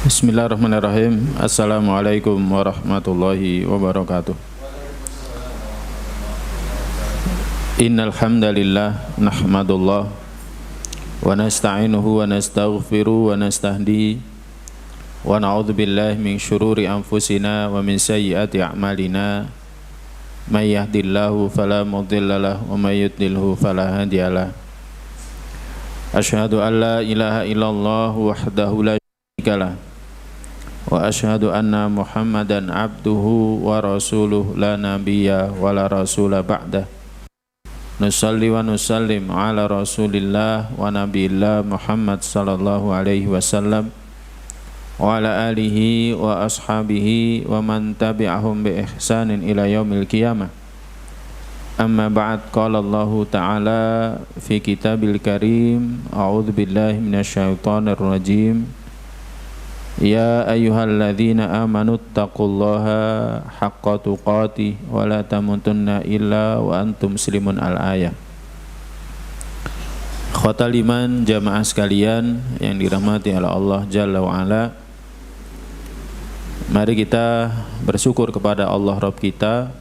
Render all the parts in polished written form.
Bismillahirrahmanirrahim. Assalamualaikum warahmatullahi wabarakatuh. Innal hamdalillah nahmadullah wa nasta'inuhu wa nastaghfiruh wa nastahdi wa na'udzu billahi min syururi anfusina wa min sayyiati a'malina may yahdihillahu fala mudhillalah wa may yudlilhu fala hadiyalah. Asyhadu an la ilaha illallah wahdahu la syarika lah wa asyhadu anna Muhammadan abduhu wa rasuluh la nabiyya wa la rasula ba'dah. Nusalli wa nusallim ala rasulillah wa nabiyillah Muhammad sallallahu alaihi wasallam wa ala alihi wa ashabihi wa man tabi'ahum bi ihsanin ila yaumil qiyamah. Amma ba'd, qala Allah ta'ala fi kitabil karim, a'udzu billahi minasyaitonir rajim. Ya ayyuhalladzina amanu taqullaha haqqa tuqatih wa la tamutunna illa wa antum muslimun. Al-ayah. Khotal iman jamaah sekalian yang dirahmati oleh Allah Jalla wa Ala, mari kita bersyukur kepada Allah Rabb kita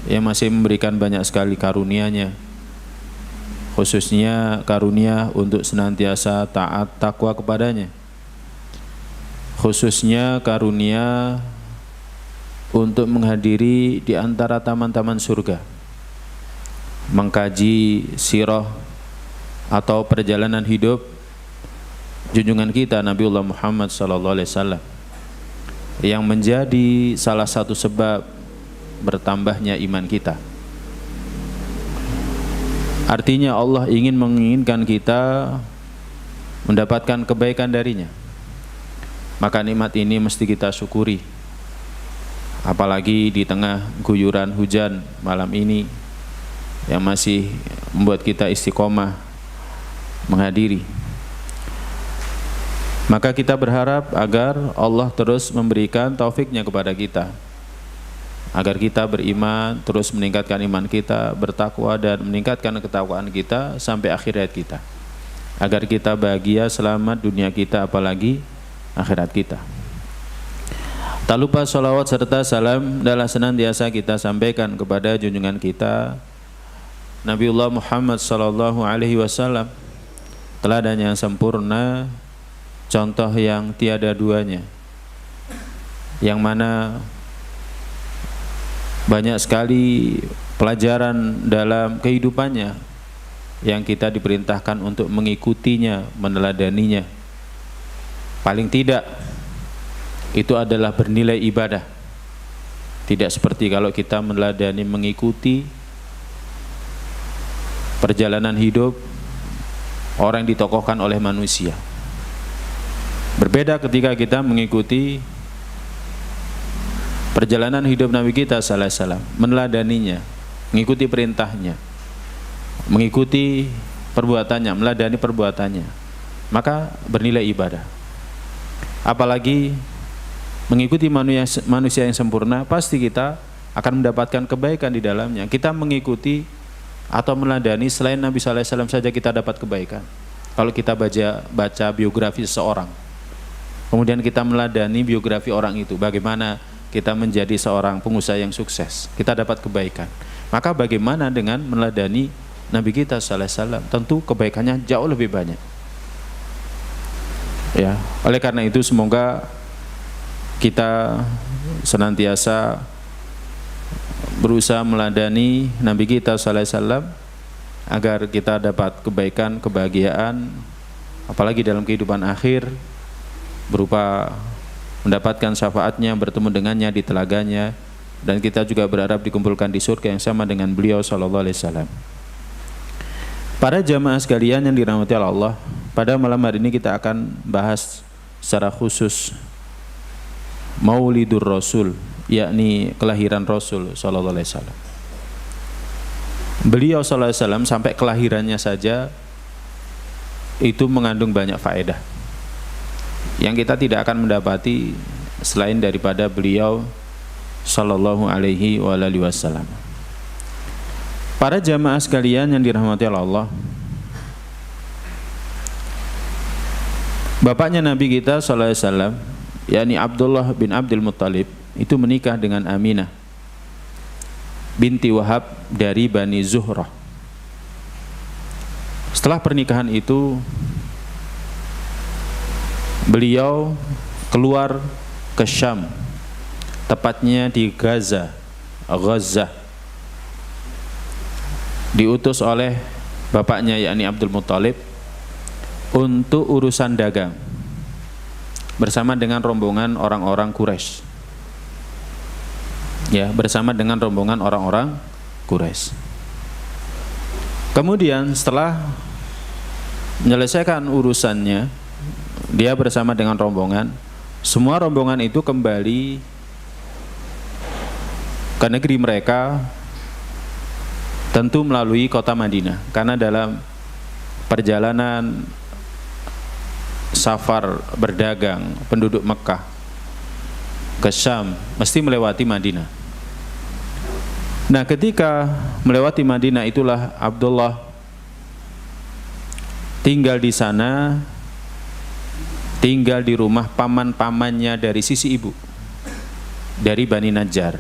yang masih memberikan banyak sekali karunia-Nya, khususnya karunia untuk senantiasa taat takwa kepadanya, khususnya karunia untuk menghadiri di antara taman-taman surga, mengkaji sirah atau perjalanan hidup junjungan kita Nabiullah Muhammad SAW, yang menjadi salah satu sebab bertambahnya iman kita. Artinya Allah menginginkan kita mendapatkan kebaikan darinya. Maka nikmat ini mesti kita syukuri. Apalagi di tengah guyuran hujan malam ini yang masih membuat kita istiqomah menghadiri. Maka kita berharap agar Allah terus memberikan taufiknya kepada kita, agar kita beriman, terus meningkatkan iman kita, bertakwa dan meningkatkan ketakwaan kita sampai akhir hayat kita, agar kita bahagia selamat dunia kita apalagi akhirat kita. Tak lupa salawat serta salam adalah senantiasa kita sampaikan kepada junjungan kita Nabiullah Muhammad sallallahu alaihi wasallam, teladan yang sempurna, contoh yang tiada duanya, yang mana banyak sekali pelajaran dalam kehidupannya yang kita diperintahkan untuk mengikutinya, meneladaninya. Paling tidak itu adalah bernilai ibadah. Tidak seperti kalau kita meneladani, mengikuti perjalanan hidup orang yang ditokohkan oleh manusia. Berbeda ketika kita mengikuti perjalanan hidup Nabi kita sallallahu alaihi wasallam, meneladaninya, mengikuti perintahnya, mengikuti perbuatannya, meneladani perbuatannya, maka bernilai ibadah. Apalagi mengikuti manusia yang sempurna, pasti kita akan mendapatkan kebaikan di dalamnya. Kita mengikuti atau meneladani selain Nabi sallallahu alaihi wasallam saja kita dapat kebaikan. Kalau kita baca biografi seseorang, kemudian kita meneladani biografi orang itu, bagaimana kita menjadi seorang pengusaha yang sukses, kita dapat kebaikan. Maka bagaimana dengan meneladani Nabi kita sallallahu alaihi wasallam? Tentu kebaikannya jauh lebih banyak. Ya, oleh karena itu semoga kita senantiasa berusaha meneladani Nabi kita sallallahu alaihi wasallam agar kita dapat kebaikan, kebahagiaan, apalagi dalam kehidupan akhir, berupa mendapatkan syafaatnya, bertemu dengannya di telaganya, dan kita juga berharap dikumpulkan di surga yang sama dengan beliau sallallahu alaihi wasallam. Para jamaah sekalian yang dirahmati Allah, pada malam hari ini kita akan bahas secara khusus Maulidur Rasul, yakni kelahiran Rasul sallallahu alaihi wasallam. Beliau sallallahu alaihi wasallam sampai kelahirannya saja itu mengandung banyak faedah yang kita tidak akan mendapati selain daripada beliau sallallahu alaihi wasallam. Para jamaah sekalian yang dirahmati Allah, bapaknya Nabi kita sallallahu alaihi wasallam, yakni Abdullah bin Abdul Muttalib, itu menikah dengan Aminah binti Wahab dari Bani Zuhrah. Setelah pernikahan itu, beliau keluar ke Syam, tepatnya di Gaza, diutus oleh bapaknya yakni Abdul Muttalib untuk urusan dagang bersama dengan rombongan orang-orang Quraisy. Ya, bersama dengan rombongan orang-orang Quraisy. Kemudian setelah menyelesaikan urusannya, dia bersama dengan rombongan, semua rombongan itu kembali ke negeri mereka, tentu melalui kota Madinah, karena dalam perjalanan safar berdagang penduduk Mekah ke Syam mesti melewati Madinah. Nah, ketika melewati Madinah itulah Abdullah tinggal di sana, tinggal di rumah paman-pamannya dari sisi ibu, dari Bani Najjar.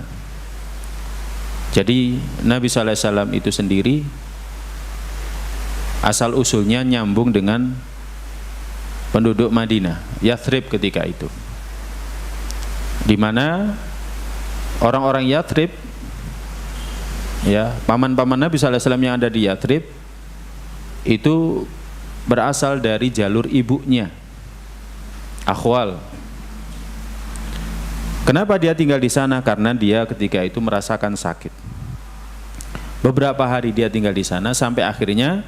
Jadi Nabi SAW itu sendiri asal usulnya nyambung dengan penduduk Madinah, Yathrib ketika itu, di mana orang-orang Yathrib, ya, paman-paman Nabi SAW yang ada di Yathrib itu berasal dari jalur ibunya, Akhwal. Kenapa dia tinggal di sana? Karena dia ketika itu merasakan sakit. Beberapa hari dia tinggal di sana sampai akhirnya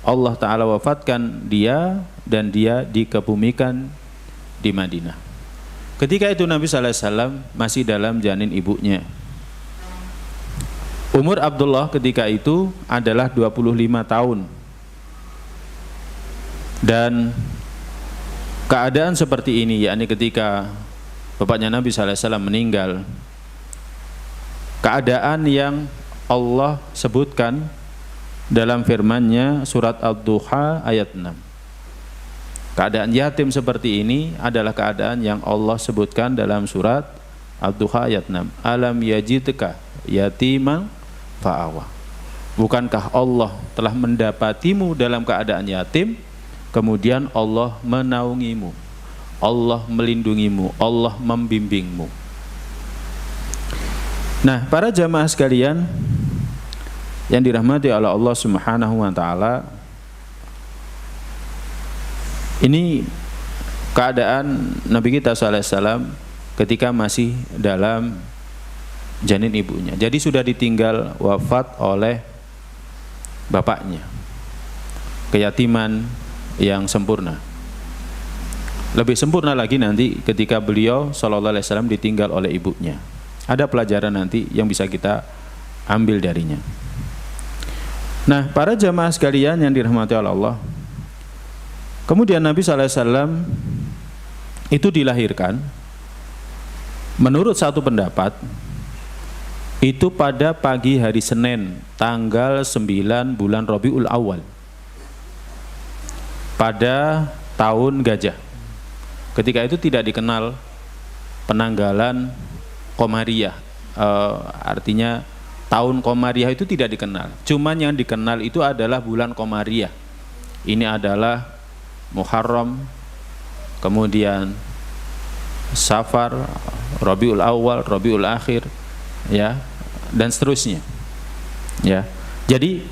Allah Ta'ala wafatkan dia dan dia dikebumikan di Madinah. Ketika itu Nabi SAW masih dalam janin ibunya. Umur Abdullah ketika itu adalah 25 tahun. Dan keadaan seperti ini, yakni ketika bapaknya Nabi SAW meninggal, keadaan yang Allah sebutkan dalam firman-Nya surat Ad-Duha ayat 6. Keadaan yatim seperti ini adalah keadaan yang Allah sebutkan dalam surat Ad-Duha ayat 6. Alam yajidka yatiman fa'awa. Bukankah Allah telah mendapatimu dalam keadaan yatim, kemudian Allah menaungimu, Allah melindungimu, Allah membimbingmu. Nah, para jamaah sekalian yang dirahmati oleh Allah Subhanahu wa taala, ini keadaan Nabi kita SAW ketika masih dalam janin ibunya. Jadi sudah ditinggal wafat oleh bapaknya. Keyatiman yang sempurna. Lebih sempurna lagi nanti ketika beliau SAW ditinggal oleh ibunya. Ada pelajaran nanti yang bisa kita ambil darinya. Nah, para jamaah sekalian yang dirahmati oleh Allah, kemudian Nabi SAW itu dilahirkan, menurut satu pendapat, itu pada pagi hari Senin, tanggal 9 bulan Rabiul Awal, pada tahun gajah. Ketika itu tidak dikenal penanggalan Qomariyah, artinya tahun Qomariyah itu tidak dikenal. Cuman yang dikenal itu adalah bulan Qomariyah. Ini adalah Muharram, kemudian Safar, Rabiul Awal, Rabiul Akhir, ya, dan seterusnya. Ya. Jadi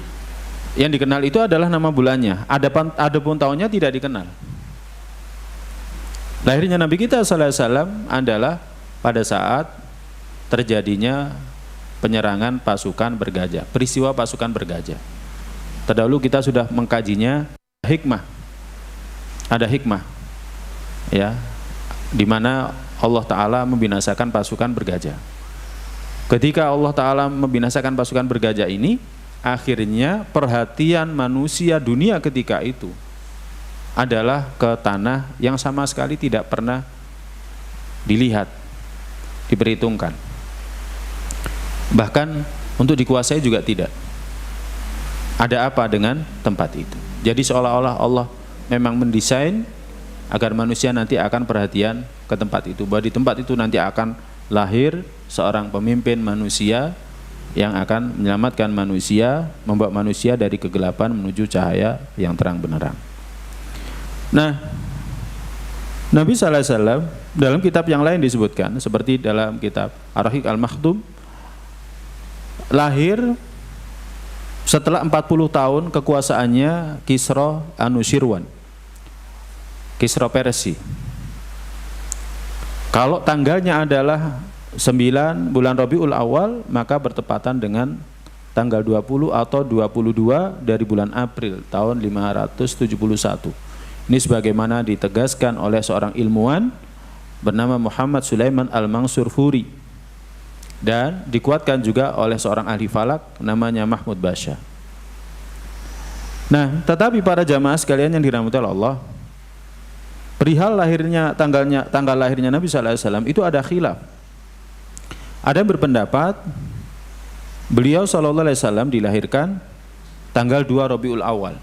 yang dikenal itu adalah nama bulannya. Adapun tahunnya tidak dikenal. Lahirnya Nabi kita SAW adalah pada saat terjadinya penyerangan pasukan bergajah, peristiwa pasukan bergajah. Terdahulu kita sudah mengkajinya, hikmah. Ada hikmah, ya, di mana Allah Ta'ala membinasakan pasukan bergajah. Ketika Allah Ta'ala membinasakan pasukan bergajah ini, akhirnya perhatian manusia dunia ketika itu adalah ke tanah yang sama sekali tidak pernah dilihat, diperhitungkan. Bahkan untuk dikuasai juga tidak. Ada apa dengan tempat itu? Jadi seolah-olah Allah memang mendesain agar manusia nanti akan perhatian ke tempat itu, bahwa di tempat itu nanti akan lahir seorang pemimpin manusia yang akan menyelamatkan manusia, membawa manusia dari kegelapan menuju cahaya yang terang benderang. Nah, Nabi SAW dalam kitab yang lain disebutkan, seperti dalam kitab Ar-Rahiq Al-Makhdum, lahir setelah 40 tahun kekuasaannya Kisra Anushirwan, Kisra Persia. Kalau tanggalnya adalah 9 bulan Rabiul Awal, maka bertepatan dengan tanggal 20 atau 22 dari bulan April tahun 571. Ini sebagaimana ditegaskan oleh seorang ilmuwan bernama Muhammad Sulaiman Al-Mansur Furi, dan dikuatkan juga oleh seorang ahli falak namanya Mahmud Basha. Nah, tetapi para jamaah sekalian yang dirahmati Allah, perihal lahirnya tanggal lahirnya Nabi SAW itu ada khilaf. Ada yang berpendapat beliau SAW dilahirkan tanggal 2 Rabiul Awal.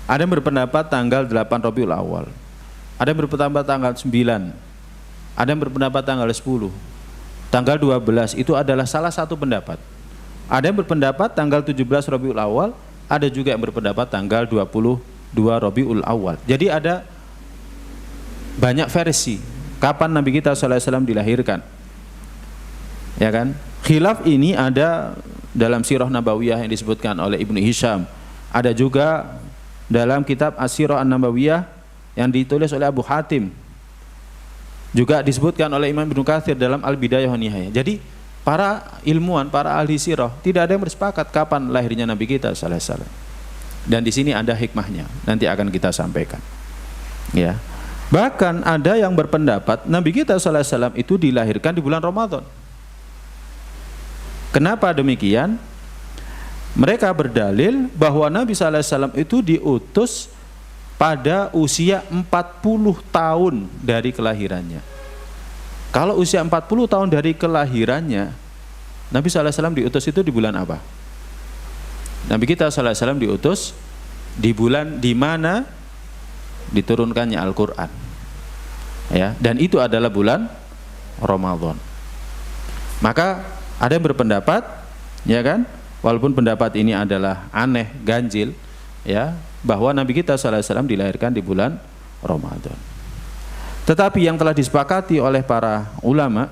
Ada yang berpendapat tanggal 8 Rabiul Awal. Ada yang berpendapat tanggal 9. Ada yang berpendapat tanggal 10. Tanggal 12 itu adalah salah satu pendapat. Ada yang berpendapat tanggal 17 Rabiul Awal. Ada juga yang berpendapat tanggal 22 Rabiul Awal. Jadi ada banyak versi kapan Nabi kita SAW dilahirkan, ya kan? Khilaf ini ada dalam Sirah Nabawiyah yang disebutkan oleh Ibnu Hisham, ada juga dalam kitab As-Sirah An-Nabawiyah yang ditulis oleh Abu Hatim, juga disebutkan oleh Imam Ibnu Katsir dalam Al-Bidayah wa Nihayah. Jadi para ilmuwan, para ahli sirah tidak ada yang bersepakat kapan lahirnya Nabi kita SAW. Dan di sini ada hikmahnya, nanti akan kita sampaikan, ya. Bahkan ada yang berpendapat Nabi kita SAW itu dilahirkan di bulan Ramadan. Kenapa demikian? Mereka berdalil bahwa Nabi SAW itu diutus pada usia 40 tahun dari kelahirannya. Kalau usia 40 tahun dari kelahirannya, Nabi SAW diutus itu di bulan apa? Nabi kita SAW diutus di bulan di mana diturunkannya Al-Quran, ya, dan itu adalah bulan Ramadan. Maka ada yang berpendapat, ya kan, walaupun pendapat ini adalah aneh, ganjil, ya, bahwa Nabi kita SAW dilahirkan di bulan Ramadan. Tetapi yang telah disepakati oleh para ulama,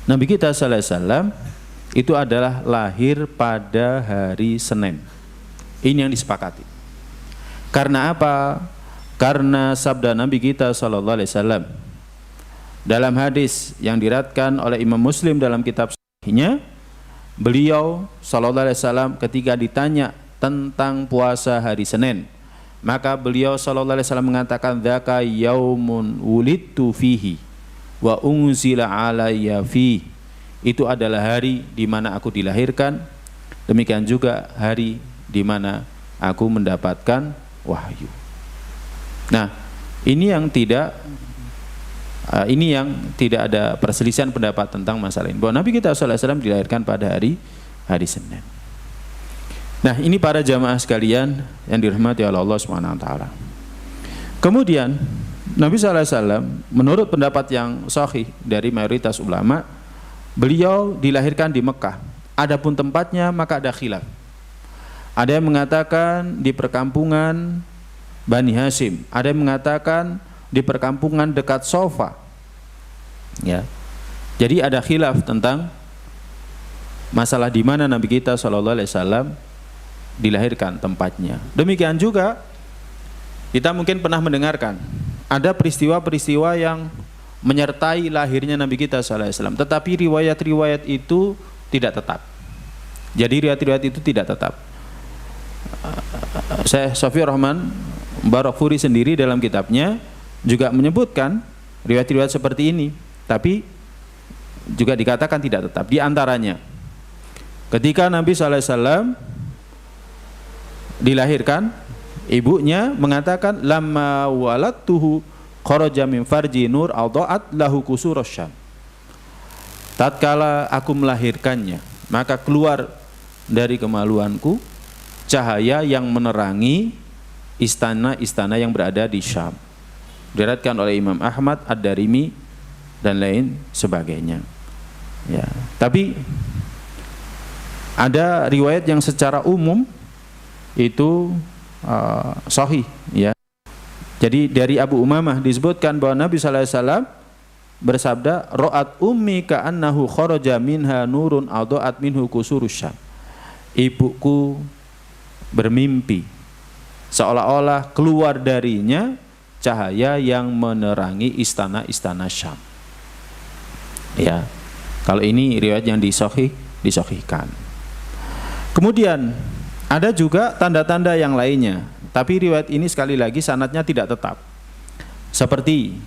Nabi kita SAW itu adalah lahir pada hari Senin. Ini yang disepakati. Karena apa? Karena sabda Nabi kita SAW dalam hadis yang diriwayatkan oleh Imam Muslim dalam kitab Sahihnya, beliau SAW ketika ditanya tentang puasa hari Senin, maka beliau SAW mengatakan, dzaka yaumun wulidtu fihi wa unzila alayya fihi. Itu adalah hari di mana aku dilahirkan, demikian juga hari di mana aku mendapatkan wahyu. Nah, ini yang tidak ada perselisihan pendapat tentang masalah ini, bahwa Nabi kita SAW dilahirkan pada hari Senin. Nah, ini para jamaah sekalian yang dirahmati oleh Allah SWT. Kemudian Nabi SAW menurut pendapat yang sahih dari mayoritas ulama, beliau dilahirkan di Mekah. Adapun tempatnya maka ada khilaf. Ada yang mengatakan di perkampungan Bani Hashim, ada yang mengatakan di perkampungan dekat Sofa, ya. Jadi ada khilaf tentang masalah di mana Nabi kita SAW dilahirkan tempatnya. Demikian juga kita mungkin pernah mendengarkan ada peristiwa-peristiwa yang menyertai lahirnya Nabi kita SAW, tetapi riwayat-riwayat itu tidak tetap. Jadi riwayat-riwayat itu tidak tetap. Syekh Shafiur Rahman Barakfuri sendiri dalam kitabnya juga menyebutkan riwayat-riwayat seperti ini, tapi juga dikatakan tidak tetap. Di antaranya ketika Nabi SAW dilahirkan, ibunya mengatakan lamma waladtuhu kharaja min farji nur adaat lahu kusurus syam. Tatkala aku melahirkannya, maka keluar dari kemaluanku cahaya yang menerangi istana-istana yang berada di Syam. diriwayatkan oleh Imam Ahmad, Ad-Darimi dan lain sebagainya. Ya, tapi ada riwayat yang secara umum itu sahih, ya. Jadi dari Abu Umamah disebutkan bahwa Nabi sallallahu alaihi wasallam bersabda, ra'at ummi ka'annahu kharaja minha nurun adha'at minhu qusurus syam. Ibuku bermimpi seolah-olah keluar darinya cahaya yang menerangi istana-istana Syam. Ya. Kalau ini riwayat yang disahihkan. Kemudian ada juga tanda-tanda yang lainnya, tapi riwayat ini sekali lagi sanadnya tidak tetap. Seperti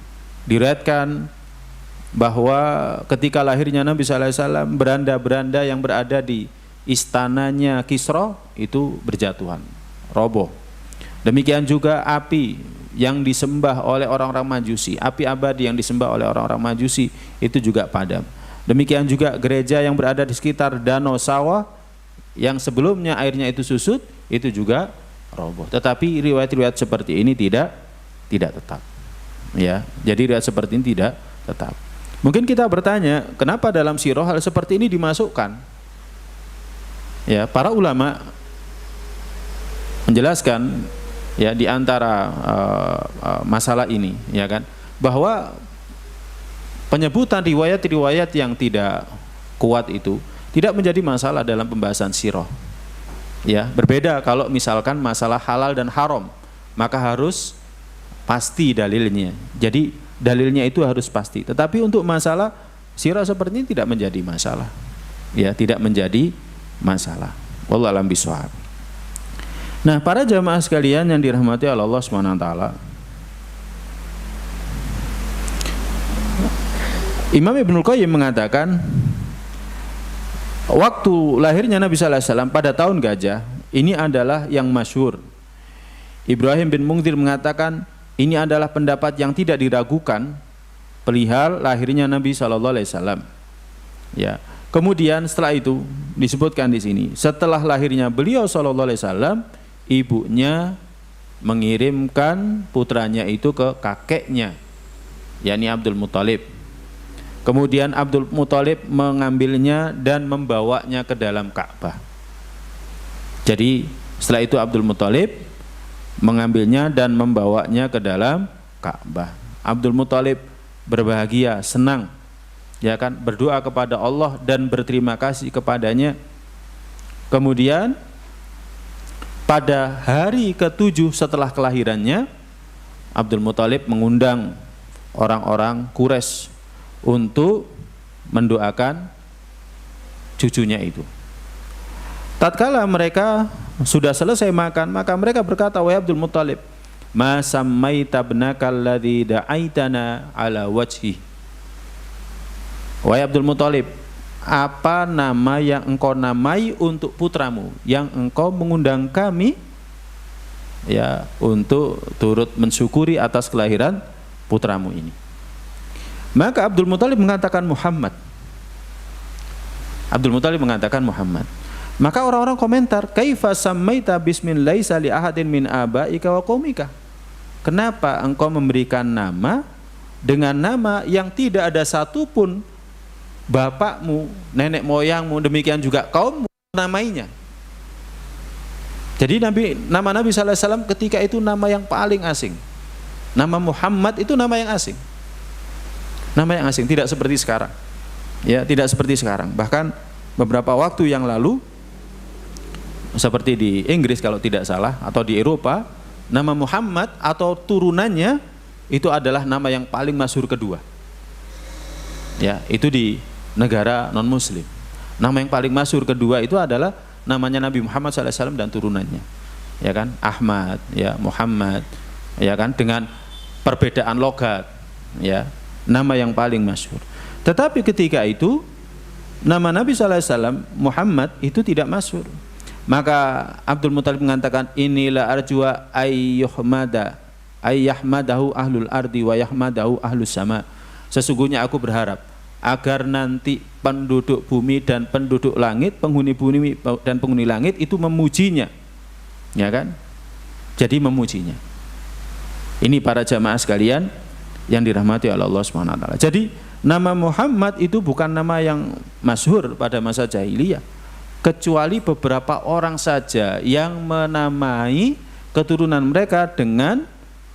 diriwayatkan bahwa ketika lahirnya Nabi sallallahu alaihi wasallam, beranda-beranda yang berada di istananya Kisra itu berjatuhan, roboh. Demikian juga api yang disembah oleh orang-orang Majusi, api abadi yang disembah oleh orang-orang Majusi itu juga padam. Demikian juga gereja yang berada di sekitar Danau Sawah yang sebelumnya airnya itu susut itu juga roboh. Tetapi riwayat-riwayat seperti ini tidak tetap. Ya, jadi riwayat seperti ini tidak tetap. Mungkin kita bertanya, kenapa dalam sirah hal seperti ini dimasukkan? Ya, para ulama menjelaskan ya di antara masalah ini, ya kan, bahwa penyebutan riwayat-riwayat yang tidak kuat itu tidak menjadi masalah dalam pembahasan sirah. Ya, berbeda kalau misalkan masalah halal dan haram, maka harus pasti dalilnya. Jadi dalilnya itu harus pasti. Tetapi untuk masalah sirah seperti ini tidak menjadi masalah. Ya, tidak menjadi masalah. Wallahu a'lam bishawab. Nah, para jamaah sekalian yang dirahmati oleh Allah Subhanahu wa taala, Imam Ibnul Qayyim mengatakan waktu lahirnya Nabi sallallahu alaihi wasallam pada tahun gajah ini adalah yang masyhur. Ibrahim bin Munzir mengatakan ini adalah pendapat yang tidak diragukan perihal lahirnya Nabi sallallahu alaihi wasallam. Ya. Kemudian setelah itu disebutkan di sini, setelah lahirnya beliau sallallahu alaihi wasallam, ibunya mengirimkan putranya itu ke kakeknya, yakni Abdul Muthalib. Kemudian Abdul Muthalib mengambilnya dan membawanya ke dalam Ka'bah. Jadi setelah itu Abdul Muthalib mengambilnya dan membawanya ke dalam Ka'bah. Abdul Muthalib berbahagia, senang, ya kan, berdoa kepada Allah dan berterima kasih kepadanya. Kemudian pada hari ke-7 setelah kelahirannya, Abdul Muthalib mengundang orang-orang Quraisy untuk mendoakan cucunya itu. Tatkala mereka sudah selesai makan, maka mereka berkata, wahai Abdul Muthalib, ma sammaita ibnaka alladhi da'aitana ala wajhi. Wahai Abdul Muthalib, apa nama yang engkau namai untuk putramu yang engkau mengundang kami ya untuk turut mensyukuri atas kelahiran putramu ini? Maka Abdul Muthalib mengatakan Muhammad. Abdul Muthalib mengatakan Muhammad. Maka orang-orang komentar, kaifa sammaita bismin laisa li ahadin min abaika wa qaumika? Kenapa engkau memberikan nama dengan nama yang tidak ada satupun bapakmu, nenek moyangmu, demikian juga kaummu namainya? Jadi nama Nabi sallallahu alaihi wasallam ketika itu nama yang paling asing. Nama Muhammad itu nama yang asing. Nama yang asing, tidak seperti sekarang. Ya, tidak seperti sekarang. Bahkan beberapa waktu yang lalu, seperti di Inggris kalau tidak salah, atau di Eropa, nama Muhammad atau turunannya itu adalah nama yang paling masyhur kedua. Ya, itu di negara non-Muslim. Nama yang paling masyhur kedua itu adalah namanya Nabi Muhammad SAW dan turunannya. Ya kan, Ahmad, ya Muhammad, ya kan, dengan perbedaan logat, ya. Nama yang paling masyhur. Tetapi ketika itu nama Nabi SAW Muhammad itu tidak masyhur. Maka Abdul Muthalib mengatakan, inilah arjua ayyahmadahu ahlul ardi wa yahmadahu ahlus sama. Sesungguhnya aku berharap agar nanti penduduk bumi dan penduduk langit, penghuni bumi dan penghuni langit itu memujinya. Ya kan? Jadi memujinya. Ini para jamaah sekalian yang dirahmati oleh Allah Subhanahu wa taala. Jadi nama Muhammad itu bukan nama yang masyhur pada masa jahiliyah, kecuali beberapa orang saja yang menamai keturunan mereka dengan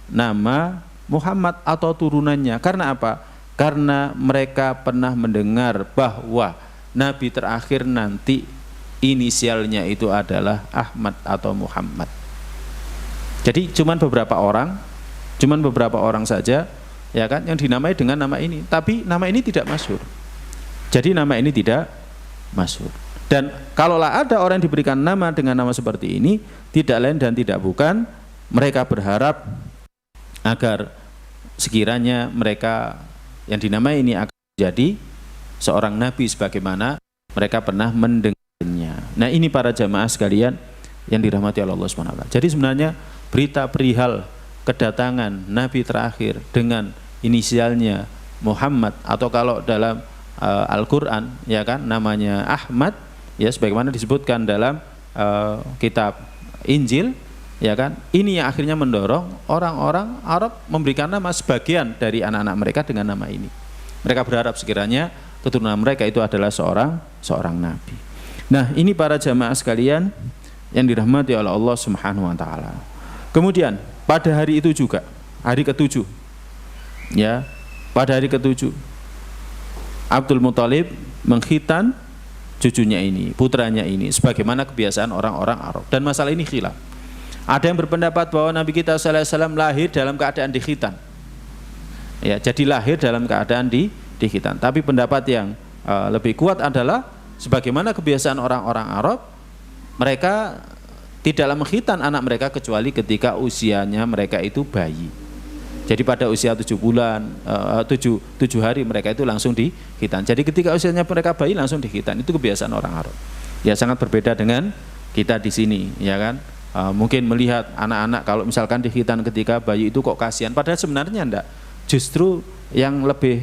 nama Muhammad atau turunannya. Karena apa? Karena mereka pernah mendengar bahwa nabi terakhir nanti inisialnya itu adalah Ahmad atau Muhammad. Jadi cuman beberapa orang saja, ya kan, yang dinamai dengan nama ini. Tapi nama ini tidak masyhur. Jadi nama ini tidak masyhur. Dan kalaulah ada orang yang diberikan nama dengan nama seperti ini, tidak lain dan tidak bukan mereka berharap agar sekiranya mereka yang dinamai ini akan menjadi seorang nabi sebagaimana mereka pernah mendengarnya. Nah, ini para jamaah sekalian yang dirahmati oleh Allah Subhanahu wa taala. Jadi sebenarnya berita perihal kedatangan nabi terakhir dengan inisialnya Muhammad, atau kalau dalam Al-Qur'an, ya kan, namanya Ahmad, ya sebagaimana disebutkan dalam kitab Injil, ya kan, ini yang akhirnya mendorong orang-orang Arab memberikan nama sebagian dari anak-anak mereka dengan nama ini. Mereka berharap sekiranya keturunan mereka itu adalah seorang nabi. Nah, ini para jamaah sekalian yang dirahmati oleh Allah Subhanahu wa taala. Kemudian pada hari itu juga, hari ke-7, ya, pada hari ke-7 Abdul Muthalib mengkhitan cucunya ini, putranya ini, sebagaimana kebiasaan orang-orang Arab. Dan masalah ini khilaf. Ada yang berpendapat bahwa Nabi kita sallallahu alaihi wasallam lahir dalam keadaan dikhitan, ya, jadi lahir dalam keadaan dikhitan. Tapi pendapat yang lebih kuat adalah sebagaimana kebiasaan orang-orang Arab, mereka tidaklah mengkhitan anak mereka kecuali ketika usianya mereka itu bayi. Jadi pada usia 7 bulan, 7 hari mereka itu langsung dikhitan. Jadi ketika usianya mereka bayi langsung dikhitan. Itu kebiasaan orang Arab. Ya, sangat berbeda dengan kita di sini, ya kan? Mungkin melihat anak-anak kalau misalkan dikhitan ketika bayi itu kok kasihan. Padahal sebenarnya enggak. Justru yang lebih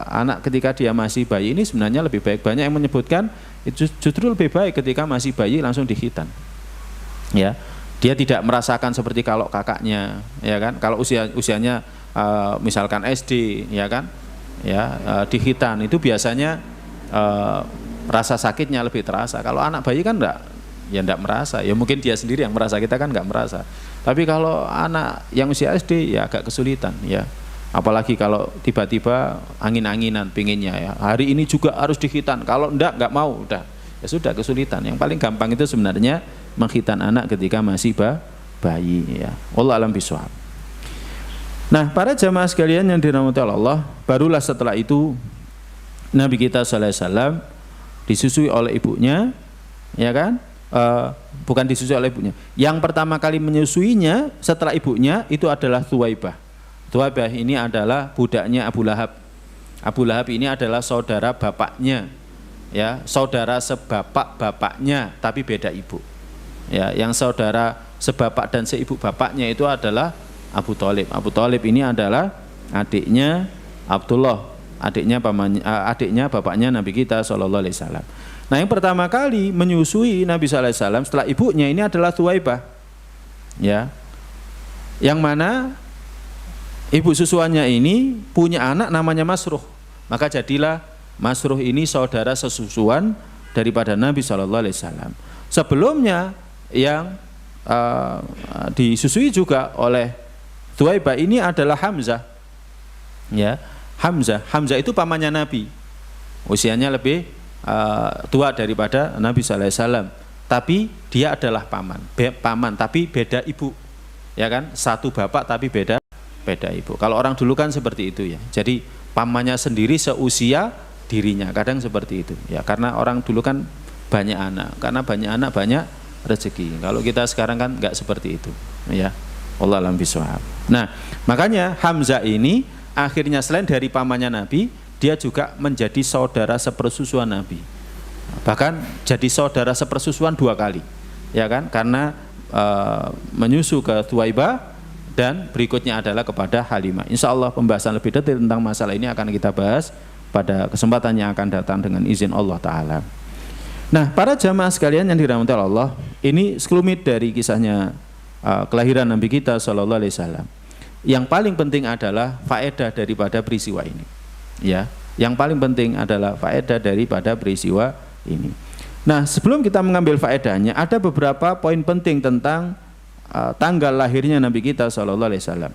anak ketika dia masih bayi ini sebenarnya lebih baik. Banyak yang menyebutkan itu justru lebih baik ketika masih bayi langsung dikhitan. Ya, dia tidak merasakan seperti kalau kakaknya, ya kan, kalau usianya misalkan SD, ya kan, ya, dikhitan itu biasanya rasa sakitnya lebih terasa. Kalau anak bayi kan enggak merasa, ya mungkin dia sendiri yang merasa, kita kan enggak merasa. Tapi kalau anak yang usia SD ya agak kesulitan, ya, apalagi kalau tiba-tiba angin-anginan pinginnya, ya, hari ini juga harus dikhitan, kalau enggak mau, udah, ya sudah, kesulitan. Yang paling gampang itu sebenarnya mengkhitan anak ketika masih bayi, ya. Wallahu a'lam bishawab. Nah, para jamaah sekalian yang dirahmati Allah, barulah setelah itu Nabi kita sallallahu alaihi wasallam disusui oleh ibunya, ya kan? Bukan disusui oleh ibunya. Yang pertama kali menyusuinya setelah ibunya itu adalah Thuwaibah. Thuwaibah ini adalah budaknya Abu Lahab. Abu Lahab ini adalah saudara bapaknya, ya, saudara sebapak bapaknya tapi beda ibu. Ya, yang saudara sebapak dan seibu bapaknya itu adalah Abu Thalib. Abu Thalib ini adalah adiknya Abdullah, adiknya bapaknya Nabi kita sallallahu alaihi wasallam. Nah, yang pertama kali menyusui Nabi sallallahu alaihi wasallam setelah ibunya ini adalah Thuwaibah. Ya. Yang mana ibu susuannya ini punya anak namanya Masruh. Maka jadilah Masruh ini saudara sesusuan daripada Nabi sallallahu alaihi wasallam. Sebelumnya yang disusui juga oleh Thuwaibah ini adalah Hamzah. Ya, Hamzah itu pamannya Nabi. Usianya lebih tua daripada Nabi sallallahu alaihi wasallam. Tapi dia adalah paman tapi beda ibu. Ya kan? Satu bapak tapi beda ibu. Kalau orang dulu kan seperti itu, ya. Jadi pamannya sendiri seusia dirinya. Kadang seperti itu. Ya, karena orang dulu kan banyak anak. Karena banyak anak banyak rezeki. Kalau kita sekarang kan enggak seperti itu, ya. Wallahu a'lam bishawab. Nah, makanya Hamzah ini akhirnya selain dari pamannya Nabi, dia juga menjadi saudara sepersusuan Nabi. Bahkan jadi saudara sepersusuan 2 kali, ya kan? Karena menyusu ke Thuwaibah dan berikutnya adalah kepada Halimah. Insya Allah pembahasan lebih detail tentang masalah ini akan kita bahas pada kesempatan yang akan datang dengan izin Allah Ta'ala. Nah, para jamaah sekalian yang dirahmati Allah, ini sekelumit dari kisahnya kelahiran Nabi kita sallallahu alaihi wasallam. yang paling penting adalah faedah daripada peristiwa ini. Ya, yang paling penting adalah faedah daripada peristiwa ini. Nah, sebelum kita mengambil faedahnya, ada beberapa poin penting tentang tanggal lahirnya Nabi kita Shallallahu Alaihi Wasallam.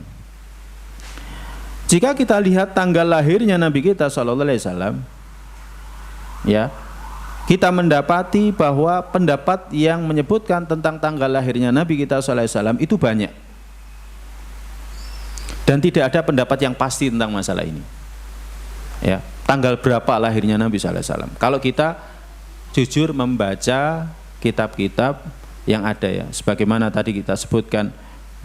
Jika kita lihat tanggal lahirnya Nabi kita Shallallahu Alaihi Wasallam, ya, kita mendapati bahwa pendapat yang menyebutkan tentang tanggal lahirnya Nabi kita Shallallahu Alaihi Wasallam itu banyak, dan tidak ada pendapat yang pasti tentang masalah ini. Ya, tanggal berapa lahirnya Nabi Shallallahu Alaihi Wasallam? Kalau kita jujur membaca kitab-kitab yang ada, ya, sebagaimana tadi kita sebutkan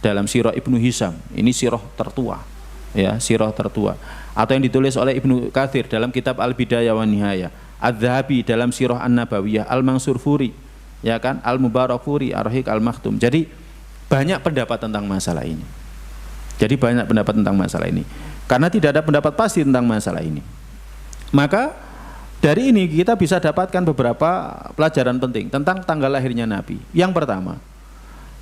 dalam Sirah Ibnu Hisham, ini sirah tertua, ya, sirah tertua, atau yang ditulis oleh Ibnu Katsir dalam kitab Al-Bidayah wa Nihayah, Adz-Dzahabi dalam Sirah An-Nabawiyah, Al-Mansur Furi, ya kan, Al-Mubarak Furi, Ar-Rahiq Al-Maktum. Jadi banyak pendapat tentang masalah ini. Jadi banyak pendapat tentang masalah ini. Karena tidak ada pendapat pasti tentang masalah ini, maka dari ini kita bisa dapatkan beberapa pelajaran penting tentang tanggal lahirnya Nabi. Yang pertama,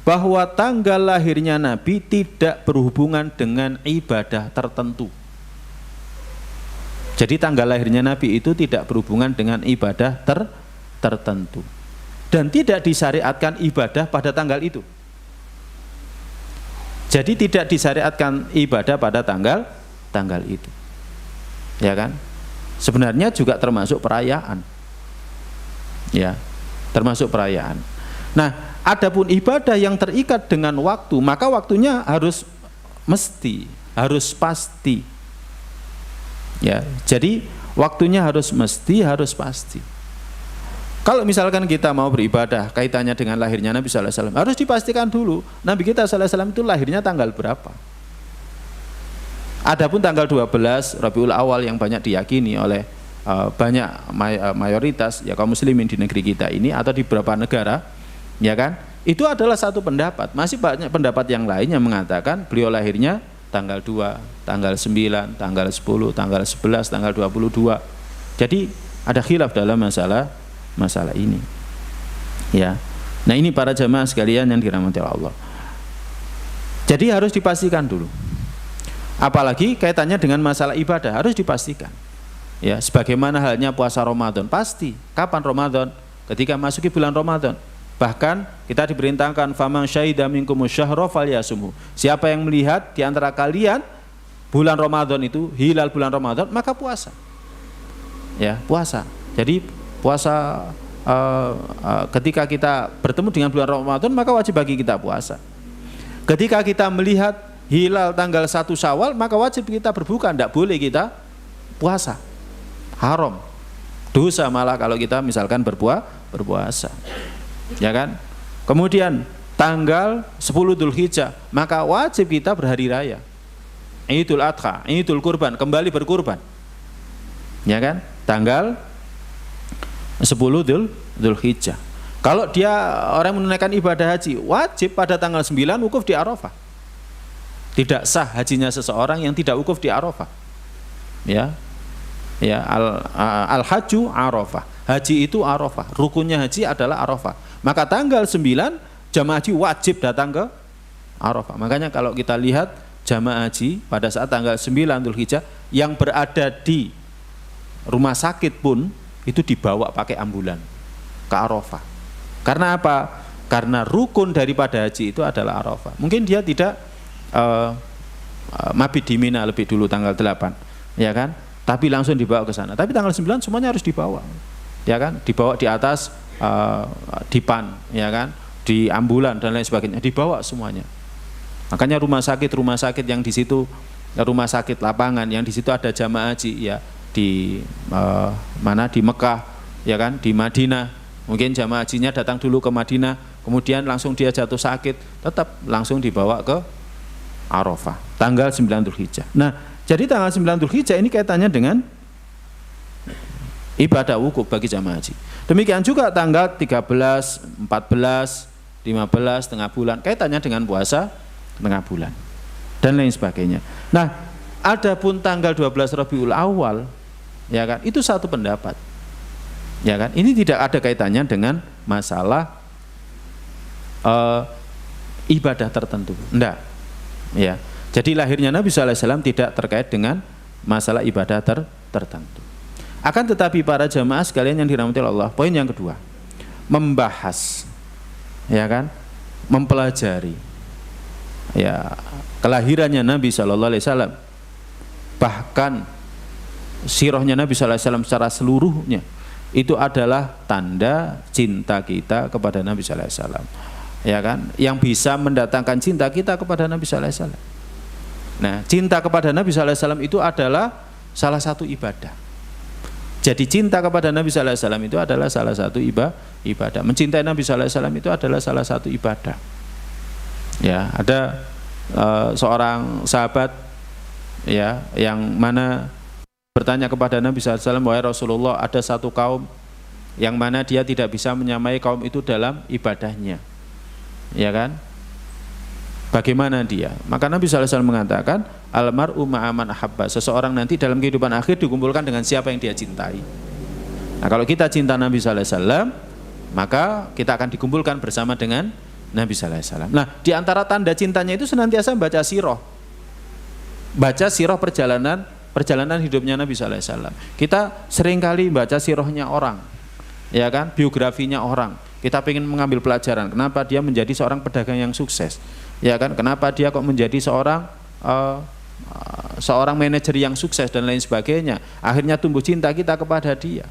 bahwa tanggal lahirnya Nabi tidak berhubungan dengan ibadah tertentu. Jadi tanggal lahirnya Nabi itu tidak berhubungan dengan ibadah tertentu, dan tidak disyariatkan ibadah pada tanggal itu. Jadi tidak disyariatkan ibadah pada tanggal itu, ya kan? Sebenarnya juga termasuk perayaan, ya, termasuk perayaan. Nah, adapun ibadah yang terikat dengan waktu, maka waktunya harus mesti, harus pasti, ya. Jadi waktunya harus mesti, harus pasti. Kalau misalkan kita mau beribadah kaitannya dengan lahirnya Nabi Sallallahu Alaihi Wasallam, harus dipastikan dulu Nabi kita Sallallahu Alaihi Wasallam itu lahirnya tanggal berapa. Adapun tanggal 12 Rabiul Awal yang banyak diyakini oleh banyak mayoritas, ya, kaum muslimin di negeri kita ini atau di beberapa negara, ya kan, itu adalah satu pendapat. Masih banyak pendapat yang lain yang mengatakan beliau lahirnya tanggal 2, tanggal 9, tanggal 10, tanggal 11, tanggal 22. Jadi ada khilaf dalam masalah ini, ya. Nah, ini para jamaah sekalian yang dirahmati Allah. Jadi harus dipastikan dulu. Apalagi kaitannya dengan masalah ibadah harus dipastikan. Ya, sebagaimana halnya puasa Ramadan, pasti kapan Ramadan? Ketika masuki bulan Ramadan. Bahkan kita diperintahkan faman syahida minkumus syahra falyasumhu. Siapa yang melihat di antara kalian bulan Ramadan itu, hilal bulan Ramadan, maka puasa. Ya, puasa. Jadi puasa ketika kita bertemu dengan bulan Ramadan, maka wajib bagi kita puasa. Ketika kita melihat hilal tanggal 1 Syawal, maka wajib kita berbuka, tidak boleh kita puasa, haram, dosa malah kalau kita misalkan berpuasa, ya kan. Kemudian tanggal 10 Dzulhijjah, maka wajib kita berhari raya, Idul Adha, Idul Kurban, kembali berkurban, ya kan, tanggal 10 Dzulhijjah. Kalau dia orang menunaikan ibadah haji, wajib pada tanggal 9 wukuf di Arafah. Tidak sah hajinya seseorang yang tidak wukuf di Arafah. Ya, ya, al-hajju Arafah. Haji itu Arafah. Rukunnya haji adalah Arafah. Maka tanggal 9 jamaah haji wajib datang ke Arafah. Makanya kalau kita lihat jamaah haji pada saat tanggal 9 Dzulhijjah yang berada di rumah sakit pun itu dibawa pakai ambulan ke Arafah. Karena apa? Karena rukun daripada haji itu adalah Arafah. Mungkin dia tidak mabit di Mina lebih dulu tanggal 8, ya kan, tapi langsung dibawa ke sana. Tapi tanggal 9 semuanya harus dibawa, ya kan, dibawa di atas dipan, ya kan, di ambulan dan lain sebagainya, dibawa semuanya. Makanya rumah sakit yang di situ, rumah sakit lapangan yang di situ ada jamaah haji, ya, di mana, di Mekah, ya kan, di Madinah. Mungkin jamaah hajinya datang dulu ke Madinah, kemudian langsung dia jatuh sakit, tetap langsung dibawa ke Arafah, tanggal 9 Dzulhijjah. Nah, jadi tanggal 9 Dzulhijjah ini kaitannya dengan ibadah wukuf bagi jamaah haji. Demikian juga tanggal 13, 14, 15 tengah bulan, kaitannya dengan puasa tengah bulan dan lain sebagainya. Nah, adapun tanggal 12 Rabiul Awal, ya kan, itu satu pendapat. Ya kan, ini tidak ada kaitannya dengan masalah ibadah tertentu. Enggak. Ya, Jadi lahirnya Nabi SAW tidak terkait dengan masalah ibadah tertentu. Akan tetapi para jamaah sekalian yang dirahmati Allah, poin yang kedua, membahas, ya kan, mempelajari, ya, kelahirannya Nabi SAW, bahkan sirahnya Nabi SAW secara seluruhnya, itu adalah tanda cinta kita kepada Nabi SAW, ya kan, yang bisa mendatangkan cinta kita kepada Nabi SAW. Nah, cinta kepada Nabi SAW itu adalah salah satu ibadah. Jadi cinta kepada Nabi SAW itu adalah salah satu ibadah. Mencintai Nabi SAW itu adalah salah satu ibadah. Ya, ada seorang sahabat, ya, yang mana bertanya kepada Nabi SAW, wahai Rasulullah, ada satu kaum yang mana dia tidak bisa menyamai kaum itu dalam ibadahnya, ya kan? Bagaimana dia? Maka Nabi SAW mengatakan, almar'u ma'aman ahabba, seseorang nanti dalam kehidupan akhir dikumpulkan dengan siapa yang dia cintai. Nah, kalau kita cinta Nabi SAW, maka kita akan dikumpulkan bersama dengan Nabi SAW. Nah, di antara tanda cintanya itu senantiasa baca sirah, baca sirah perjalanan hidupnya Nabi SAW. Kita seringkali baca sirahnya orang, ya kan, biografinya orang. Kita ingin mengambil pelajaran, kenapa dia menjadi seorang pedagang yang sukses, ya kan, kenapa dia kok menjadi seorang manajer yang sukses dan lain sebagainya. Akhirnya tumbuh cinta kita kepada dia.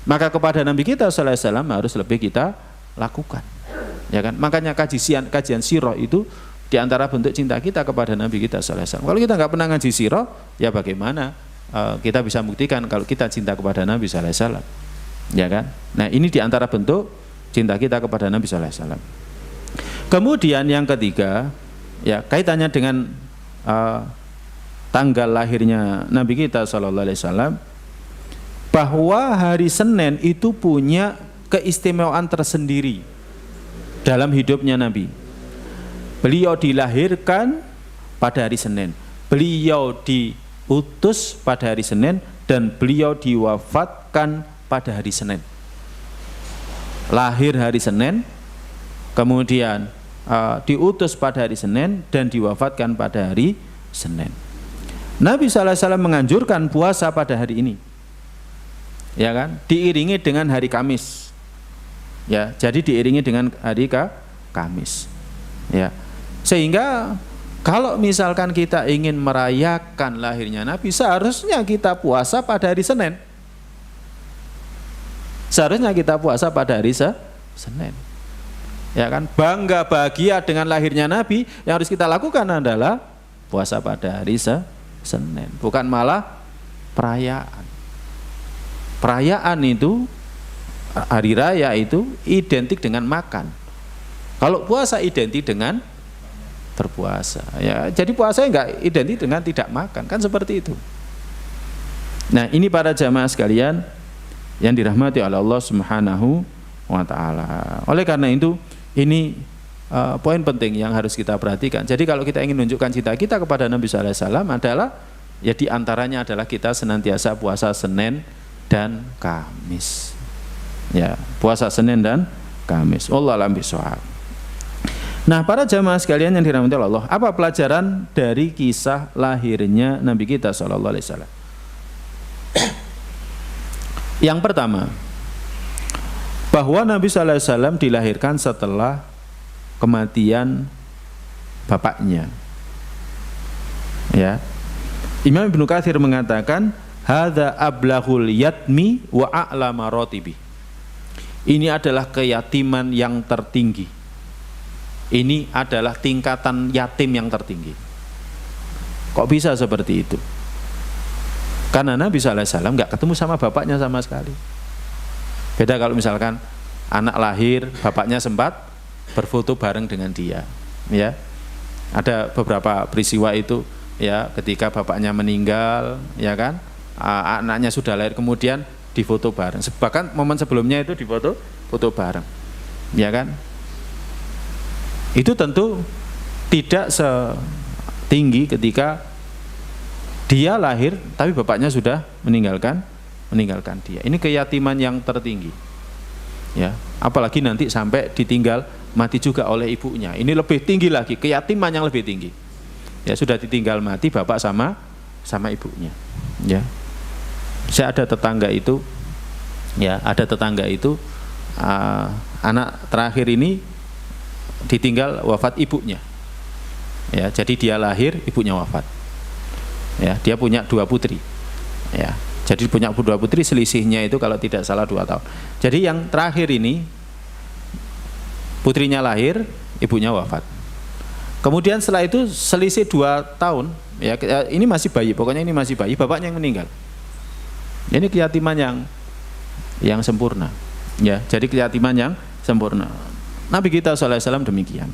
Maka kepada Nabi kita sallallahu alaihi wasallam harus lebih kita lakukan, ya kan. Makanya kajian sirah itu diantara bentuk cinta kita kepada Nabi kita sallallahu alaihi wasallam. Kalau kita nggak pernah ngaji sirah, ya bagaimana kita bisa buktikan kalau kita cinta kepada Nabi sallallahu alaihi wasallam, ya kan. Nah, ini diantara bentuk cinta kita kepada Nabi sallallahu alaihi wasallam. Kemudian yang ketiga, ya, kaitannya dengan tanggal lahirnya Nabi kita sallallahu alaihi wasallam, bahwa hari Senin itu punya keistimewaan tersendiri dalam hidupnya Nabi. Beliau dilahirkan pada hari Senin, beliau diutus pada hari Senin, dan beliau diwafatkan pada hari Senin. Lahir hari Senin, kemudian diutus pada hari Senin, dan diwafatkan pada hari Senin. Nabi SAW menganjurkan puasa pada hari ini, ya kan, diiringi dengan hari Kamis, ya, jadi diiringi dengan hari Kamis, ya, sehingga kalau misalkan kita ingin merayakan lahirnya Nabi, seharusnya kita puasa pada hari Senin. Seharusnya kita puasa pada hari Senin, ya kan, bangga bahagia dengan lahirnya Nabi. Yang harus kita lakukan adalah puasa pada hari Senin, bukan malah perayaan. Perayaan itu, hari raya itu identik dengan makan. Kalau puasa identik dengan berpuasa, ya, jadi puasa enggak identik dengan tidak makan, kan seperti itu. Nah, ini para jamaah sekalian yang dirahmati oleh Allah Subhanahu wa ta'ala. Oleh karena itu, ini poin penting yang harus kita perhatikan. Jadi kalau kita ingin menunjukkan cinta kita kepada Nabi sallallahu alaihi wasallam adalah, ya, diantaranya adalah kita senantiasa puasa Senin dan Kamis, ya, puasa Senin dan Kamis. Wallahu a'lam bishawab. Nah, para jamaah sekalian yang dirahmati Allah, apa pelajaran dari kisah lahirnya Nabi kita sallallahu alaihi wasallam? Yang pertama, bahwa Nabi sallallahu alaihi wasallam dilahirkan setelah kematian bapaknya, ya. Imam Ibnu Katsir mengatakan, hadza ablaghul yatmi wa a'lama rotibi. Ini adalah keyatiman yang tertinggi. Ini adalah tingkatan yatim yang tertinggi. Kok bisa seperti itu? Karena Nabi SAW nggak ketemu sama bapaknya sama sekali. Beda kalau misalkan anak lahir, bapaknya sempat berfoto bareng dengan dia, ya. Ada beberapa peristiwa itu, ya, ketika bapaknya meninggal, ya kan, anaknya sudah lahir kemudian difoto bareng. Bahkan momen sebelumnya itu foto bareng, ya kan. Itu tentu tidak setinggi ketika dia lahir tapi bapaknya sudah meninggalkan dia. Ini keyatiman yang tertinggi, ya. Apalagi nanti sampai ditinggal mati juga oleh ibunya. Ini lebih tinggi lagi, keyatiman yang lebih tinggi. Ya sudah ditinggal mati bapak sama ibunya. Ya. Saya ada tetangga itu, ya ada tetangga itu anak terakhir ini ditinggal wafat ibunya. Ya, jadi dia lahir, ibunya wafat. Ya, dia punya 2 putri. Ya, jadi punya 2 putri, selisihnya itu kalau tidak salah 2 tahun. Jadi yang terakhir ini putrinya lahir, ibunya wafat. Kemudian setelah itu selisih 2 tahun, ya ini masih bayi, pokoknya ini masih bayi, bapaknya yang meninggal. Ini keyatiman yang sempurna. Ya, jadi keyatiman yang sempurna. Nabi kita sallallahu alaihi wasallam demikian.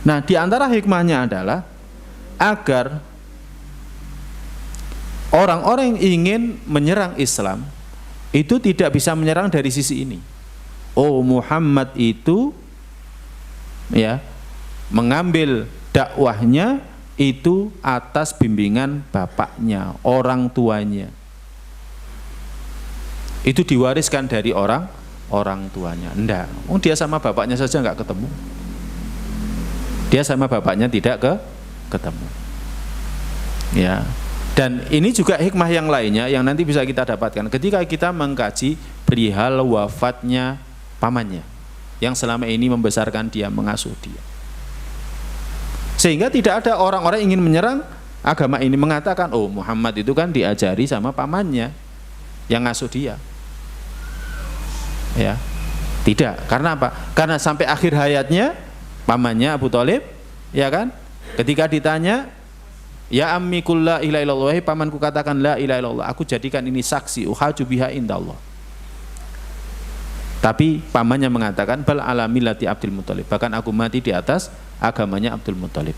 Nah, di antara hikmahnya adalah agar orang-orang yang ingin menyerang Islam itu tidak bisa menyerang dari sisi ini. Oh, Muhammad itu ya mengambil dakwahnya itu atas bimbingan bapaknya, orang tuanya. Itu diwariskan dari orang tuanya. Enggak, dia sama bapaknya saja enggak ketemu. Dia sama bapaknya tidak ketemu. Ya. Dan ini juga hikmah yang lainnya yang nanti bisa kita dapatkan ketika kita mengkaji perihal wafatnya pamannya yang selama ini membesarkan dia, mengasuh dia. Sehingga tidak ada orang-orang ingin menyerang agama ini, mengatakan, oh Muhammad itu kan diajari sama pamannya yang ngasuh dia. Ya. Tidak, karena apa? Karena sampai akhir hayatnya pamannya Abu Thalib, ya kan? Ketika ditanya, ya ammi qul la ilaha illallah, pamanku katakan la ilaha illallah, aku jadikan ini saksi, uhaju biha indallah. Tapi pamannya mengatakan bal ala millati Abdul Muthalib, bahkan aku mati di atas agamanya Abdul Muthalib.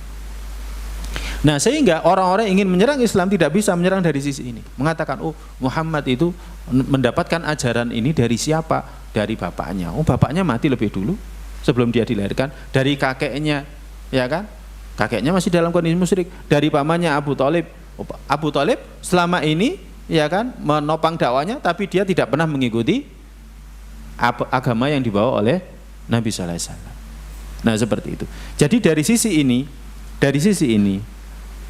Nah, sehingga orang-orang ingin menyerang Islam tidak bisa menyerang dari sisi ini, mengatakan oh Muhammad itu mendapatkan ajaran ini dari siapa? Dari bapaknya. Oh, bapaknya mati lebih dulu sebelum dia dilahirkan, dari kakeknya, ya kan? Kakeknya masih dalam kondisi musyrik, dari pamannya Abu Thalib. Abu Thalib selama ini, ya kan, menopang dakwanya, tapi dia tidak pernah mengikuti agama yang dibawa oleh Nabi sallallahu alaihi wasallam. Nah, seperti itu. Jadi dari sisi ini,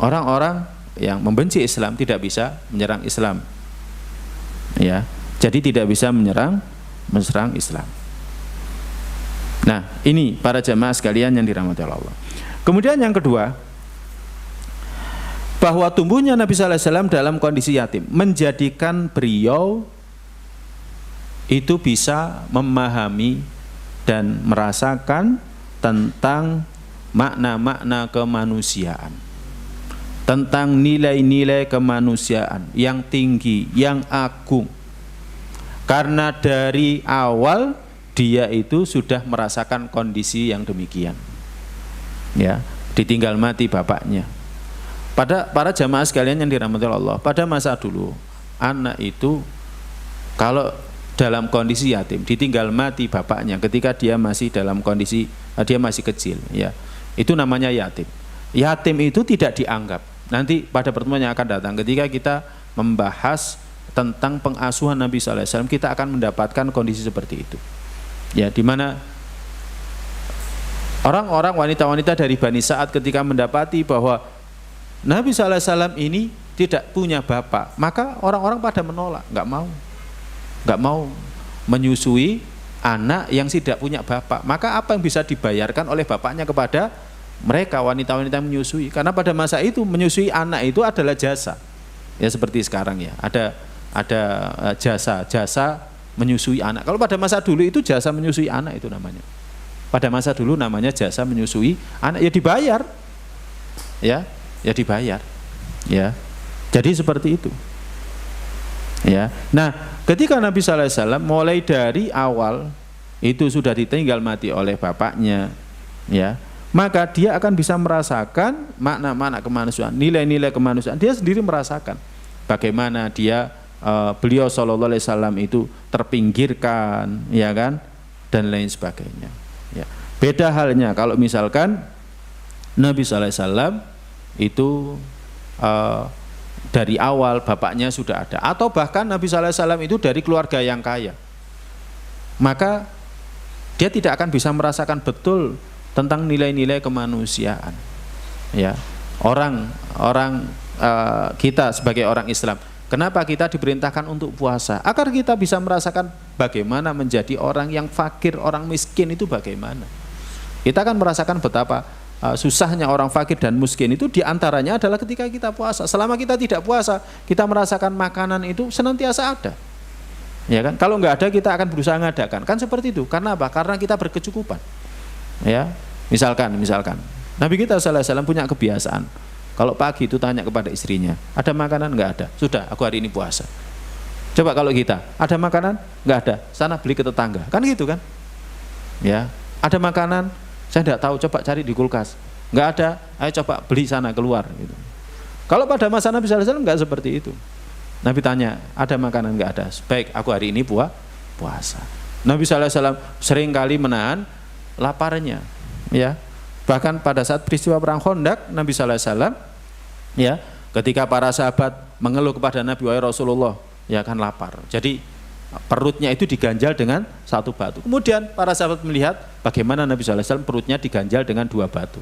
orang-orang yang membenci Islam tidak bisa menyerang Islam. Ya, jadi tidak bisa menyerang Islam. Nah, ini para jamaah sekalian yang dirahmati Allah. Kemudian yang kedua, bahwa tumbuhnya Nabi sallallahu alaihi wasallam dalam kondisi yatim menjadikan beliau itu bisa memahami dan merasakan tentang makna-makna kemanusiaan, tentang nilai-nilai kemanusiaan yang tinggi, yang agung. Karena dari awal dia itu sudah merasakan kondisi yang demikian. Ya, ditinggal mati bapaknya. Pada para jamaah sekalian yang dirahmati Allah, pada masa dulu anak itu kalau dalam kondisi yatim, ditinggal mati bapaknya ketika dia masih dalam kondisi dia masih kecil, ya. Itu namanya yatim. Yatim itu tidak dianggap. Nanti pada pertemuan yang akan datang ketika kita membahas tentang pengasuhan Nabi sallallahu alaihi wasallam, kita akan mendapatkan kondisi seperti itu. Ya, di mana orang-orang wanita-wanita dari Bani Sa'ad ketika mendapati bahwa Nabi sallallahu alaihi wasallam ini tidak punya bapak, maka orang-orang pada menolak, nggak mau menyusui anak yang tidak punya bapak. Maka apa yang bisa dibayarkan oleh bapaknya kepada mereka wanita-wanita yang menyusui? Karena pada masa itu menyusui anak itu adalah jasa. Ya seperti sekarang ya, ada jasa menyusui anak. Kalau pada masa dulu itu jasa menyusui anak itu namanya. Pada masa dulu namanya jasa menyusui anak, ya dibayar. Ya dibayar. Ya. Jadi seperti itu. Ya. Nah, ketika Nabi sallallahu alaihi wasallam mulai dari awal itu sudah ditinggal mati oleh bapaknya, ya, maka dia akan bisa merasakan makna-makna kemanusiaan, nilai-nilai kemanusiaan. Dia sendiri merasakan bagaimana beliau sallallahu alaihi wasallam itu terpinggirkan, ya kan, dan lain sebagainya. Ya. Beda halnya kalau misalkan Nabi sallallahu alaihi wasallam itu dari awal bapaknya sudah ada, atau bahkan Nabi sallallahu alaihi wasallam itu dari keluarga yang kaya, maka dia tidak akan bisa merasakan betul tentang nilai-nilai kemanusiaan. Ya, Kita sebagai orang Islam, kenapa kita diperintahkan untuk puasa? Agar kita bisa merasakan bagaimana menjadi orang yang fakir, orang miskin itu bagaimana. Kita akan merasakan betapa susahnya orang fakir dan miskin itu diantaranya adalah ketika kita puasa. Selama kita tidak puasa, kita merasakan makanan itu senantiasa ada. Ya kan? Kalau nggak ada, kita akan berusaha mengadakan. Kan seperti itu. Karena apa? Karena kita berkecukupan. Ya, misalkan Nabi kita sallallahu alaihi wasallam punya kebiasaan. Kalau pagi itu tanya kepada istrinya, ada makanan? Nggak ada. Sudah, aku hari ini puasa. Coba kalau kita, ada makanan? Nggak ada. Sana beli ke tetangga. Kan gitu kan? Ya, ada makanan? Saya tidak tahu. Coba cari di kulkas. Nggak ada. Ayo coba beli sana keluar. Gitu. Kalau pada masa Nabi sallallahu alaihi wasallam nggak seperti itu. Nabi tanya, ada makanan? Nggak ada. Baik, aku hari ini puasa. Nabi sallallahu alaihi wasallam sering kali menahan laparnya. Ya. Bahkan pada saat peristiwa perang Khandaq, Nabi sallallahu alaihi wasallam ya, ketika para sahabat mengeluh kepada Nabi, wahai Rasulullah, ya kan lapar. Jadi perutnya itu diganjal dengan satu batu. Kemudian para sahabat melihat bagaimana Nabi sallallahu alaihi wasallam perutnya diganjal dengan 2 batu.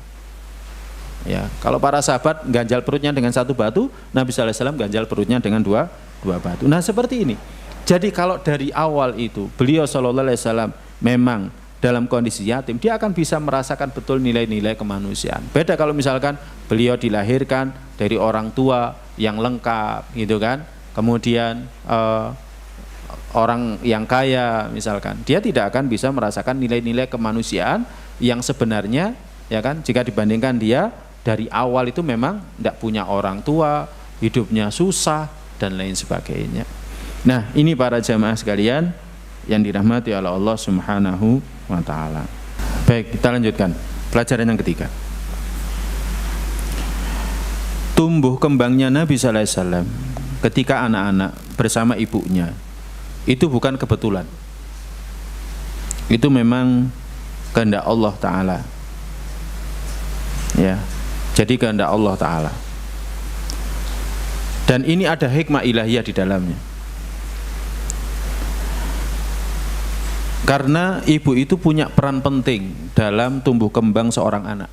Ya, kalau para sahabat ganjal perutnya dengan 1 batu, Nabi sallallahu alaihi wasallam ganjal perutnya dengan dua batu. Nah, seperti ini. Jadi kalau dari awal itu beliau sallallahu alaihi wasallam memang dalam kondisi yatim, dia akan bisa merasakan betul nilai-nilai kemanusiaan. Beda kalau misalkan beliau dilahirkan dari orang tua yang lengkap, gitu kan. Kemudian orang yang kaya misalkan, dia tidak akan bisa merasakan nilai-nilai kemanusiaan yang sebenarnya, ya kan. Jika dibandingkan dia dari awal itu memang tidak punya orang tua, hidupnya susah dan lain sebagainya. Nah, ini para jamaah sekalian yang dirahmati oleh Allah Subhanahu wa ta'ala. Baik, kita lanjutkan pelajaran yang ketiga. Tumbuh kembangnya Nabi sallallahu alaihi wasallam ketika anak-anak bersama ibunya itu bukan kebetulan. Itu memang kehendak Allah Ta'ala. Ya, jadi kehendak Allah Ta'ala. Dan ini ada hikmah ilahiyah di dalamnya. Karena ibu itu punya peran penting dalam tumbuh kembang seorang anak.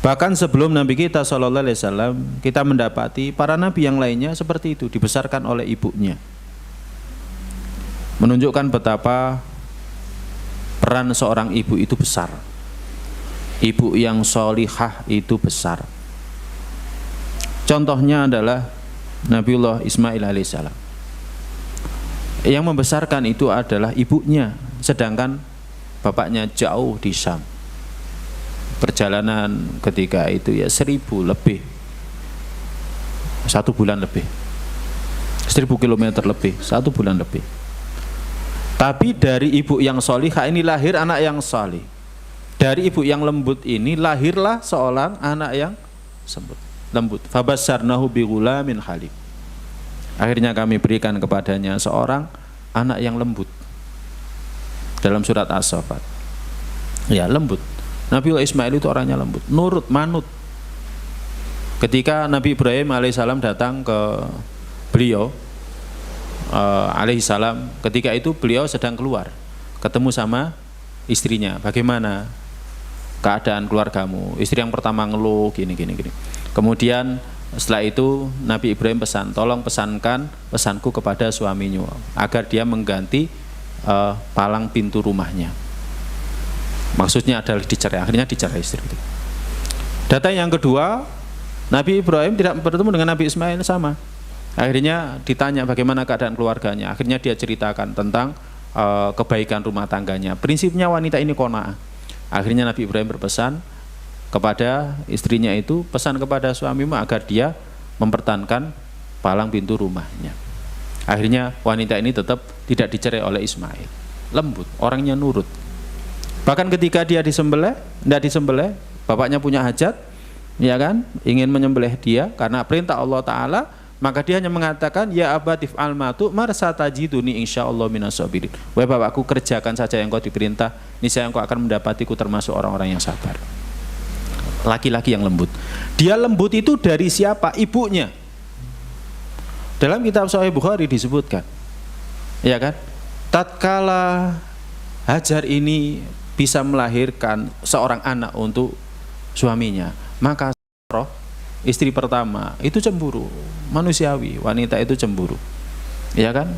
Bahkan sebelum Nabi kita sallallahu alaihi wasallam, kita mendapati para nabi yang lainnya seperti itu, dibesarkan oleh ibunya. Menunjukkan betapa peran seorang ibu itu besar. Ibu yang sholihah itu besar. Contohnya adalah Nabiullah Ismail alaihissalam. Yang membesarkan itu adalah ibunya, sedangkan bapaknya jauh di Syam. Perjalanan ketika itu ya 1000 lebih, 1 bulan lebih, 1000 kilometer lebih, 1 bulan lebih. Tapi dari ibu yang sholihah ini lahir anak yang salih. Dari ibu yang lembut ini lahirlah seorang anak yang lembut. Fabasyarnahu bighulamin halim. Akhirnya kami berikan kepadanya seorang anak yang lembut. Dalam surat As-Saffat. Ya, lembut. Nabi Ismail itu orangnya lembut, nurut, manut. Ketika Nabi Ibrahim alaihissalam datang ke beliau alaihissalam, ketika itu beliau sedang keluar, ketemu sama istrinya. Bagaimana keadaan keluargamu? Istri yang pertama ngeluh gini. Kemudian setelah itu Nabi Ibrahim pesan, tolong pesankan pesanku kepada suaminya agar dia mengganti palang pintu rumahnya. Maksudnya adalah dicerai. Akhirnya dicerai istri itu. Data yang kedua, Nabi Ibrahim tidak bertemu dengan Nabi Ismail sama. Akhirnya ditanya bagaimana keadaan keluarganya. Akhirnya dia ceritakan tentang kebaikan rumah tangganya. Prinsipnya wanita ini qanaah. Akhirnya Nabi Ibrahim berpesan kepada istrinya itu, pesan kepada suamimu agar dia mempertahankan palang pintu rumahnya. Akhirnya wanita ini tetap tidak dicerai oleh Ismail. Lembut, orangnya nurut. Bahkan ketika dia disembelih, tidak disembelih, bapaknya punya hajat, ya kan, ingin menyembelih dia karena perintah Allah Ta'ala, maka dia hanya mengatakan, ya abatif al-matu marsatajiduni insyaallah minasabirin. Wahai bapakku, kerjakan saja yang kau diperintah, niscaya engkau akan mendapatiku termasuk orang-orang yang sabar. Laki-laki yang lembut. Dia lembut itu dari siapa? Ibunya. Dalam kitab Sahih Bukhari disebutkan, ya kan, tatkala Hajar ini bisa melahirkan seorang anak untuk suaminya, Maka Sarah, istri pertama itu cemburu, manusiawi, wanita itu cemburu, ya kan?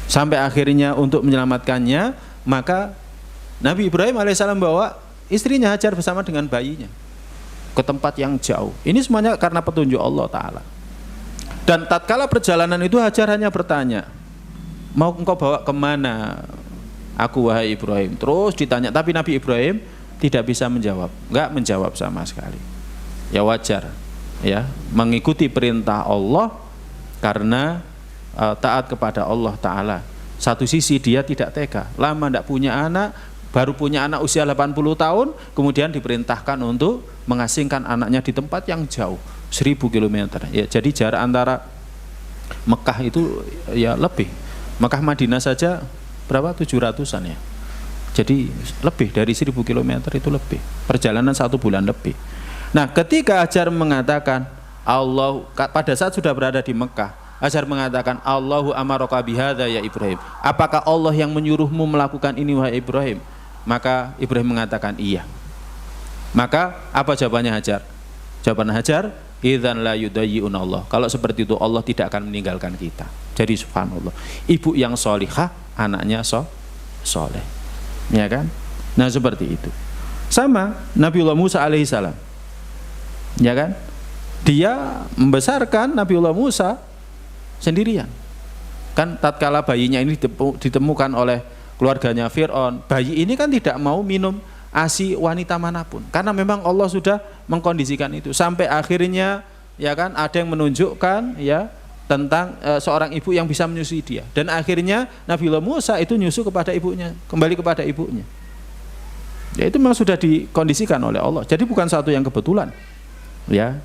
Sampai akhirnya untuk menyelamatkannya, maka Nabi Ibrahim alaihissalam bawa istrinya Hajar bersama dengan bayinya ke tempat yang jauh. Ini semuanya karena petunjuk Allah Ta'ala. Dan tatkala perjalanan itu Hajar hanya bertanya, mau engkau bawa kemana aku wahai Ibrahim? Terus ditanya, tapi Nabi Ibrahim tidak bisa menjawab, enggak menjawab sama sekali. Ya wajar, ya, mengikuti perintah Allah karena taat kepada Allah Ta'ala. Satu sisi dia tidak tega, lama tidak punya anak, baru punya anak usia 80 tahun, kemudian diperintahkan untuk mengasingkan anaknya di tempat yang jauh, 1000 km. Ya, jadi jarak antara Mekah itu ya lebih. Mekah Madinah saja berapa? 700-an ya. Jadi lebih dari 1000 km itu lebih. Perjalanan 1 bulan lebih. Nah, ketika Hajar mengatakan Allah, pada saat sudah berada di Mekah, Hajar mengatakan Allahu amaraka bihadza ya Ibrahim. Apakah Allah yang menyuruhmu melakukan ini wahai Ibrahim? Maka Ibrahim mengatakan iya. Maka apa jawabannya Hajar? Jawaban Hajar, idzan la yudayyi'un Allah. Kalau seperti itu Allah tidak akan meninggalkan kita. Jadi subhanallah, ibu yang solihah, anaknya soleh, ya kan? Nah seperti itu. Sama Nabiullah Musa alaihissalam, ya kan? Dia membesarkan Nabiullah Musa sendirian. Kan tatkala bayinya ini ditemukan oleh keluarganya Fir'aun, bayi ini kan tidak mau minum ASI wanita manapun, karena memang Allah sudah mengkondisikan itu. Sampai akhirnya, ya kan, ada yang menunjukkan ya tentang seorang ibu yang bisa menyusui dia, dan akhirnya Nabiullah Musa itu nyusu kepada ibunya, kembali kepada ibunya. Ya itu memang sudah dikondisikan oleh Allah. Jadi bukan satu yang kebetulan, ya.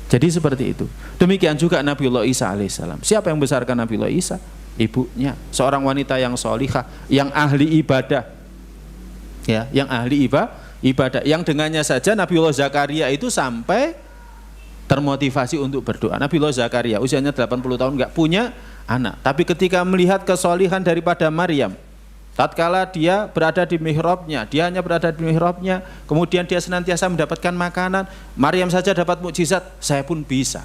Jadi seperti itu. Demikian juga Nabiullah Isa alaihissalam. Siapa yang membesarkan Nabiullah Isa? Ibunya, seorang wanita yang solihah, yang ahli ibadah, ya, yang ahli ibadah, yang dengannya saja Nabiullah Zakaria itu sampai termotivasi untuk berdoa. Nabiullah Zakaria usianya 80 tahun nggak punya anak, tapi ketika melihat kesolihan daripada Maryam, tatkala dia berada di mihrabnya, dia hanya berada di mihrabnya, kemudian dia senantiasa mendapatkan makanan, Maryam saja dapat mukjizat, saya pun bisa.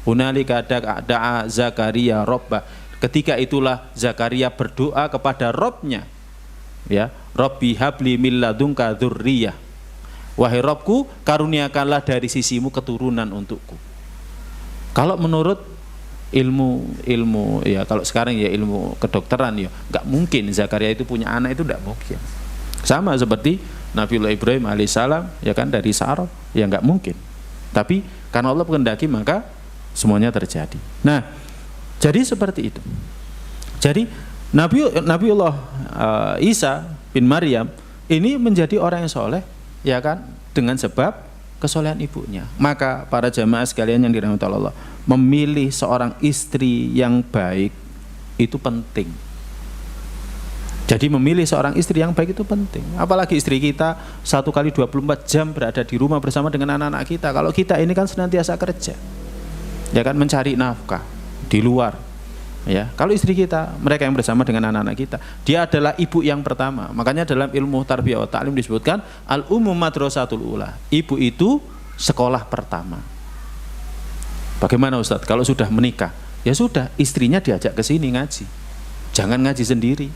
Hunalika da'a Zakaria Rabbah. Ketika itulah Zakaria berdoa kepada Robnya, ya, Robbi habli min ladunka dzurriyyah. Wahai Robku, karuniakanlah dari sisimu keturunan untukku. Kalau menurut ilmu ya, kalau sekarang ya ilmu kedokteran ya, nggak mungkin Zakaria itu punya anak, itu nggak mungkin. Sama seperti Nabiullah Ibrahim alaihissalam, ya kan, dari Sarah, ya nggak mungkin. Tapi karena Allah kehendaki maka semuanya terjadi. Nah, jadi seperti itu. Jadi Nabiullah Isa bin Maryam ini menjadi orang yang soleh, ya kan, dengan sebab kesolehan ibunya. Maka para jamaah sekalian yang dirahmati Allah, memilih seorang istri yang baik itu penting. Jadi memilih seorang istri yang baik itu penting. Apalagi istri kita 1 kali 24 jam berada di rumah bersama dengan anak-anak kita. Kalau kita ini kan senantiasa kerja, ya kan, mencari nafkah di luar, ya. Kalau istri kita, mereka yang bersama dengan anak-anak kita, dia adalah ibu yang pertama. Makanya dalam ilmu tarbiyah wa ta'lim disebutkan al-ummu madrasatul ula. Ibu itu sekolah pertama. Bagaimana Ustadz kalau sudah menikah? Ya sudah, istrinya diajak ke sini ngaji. Jangan ngaji sendiri.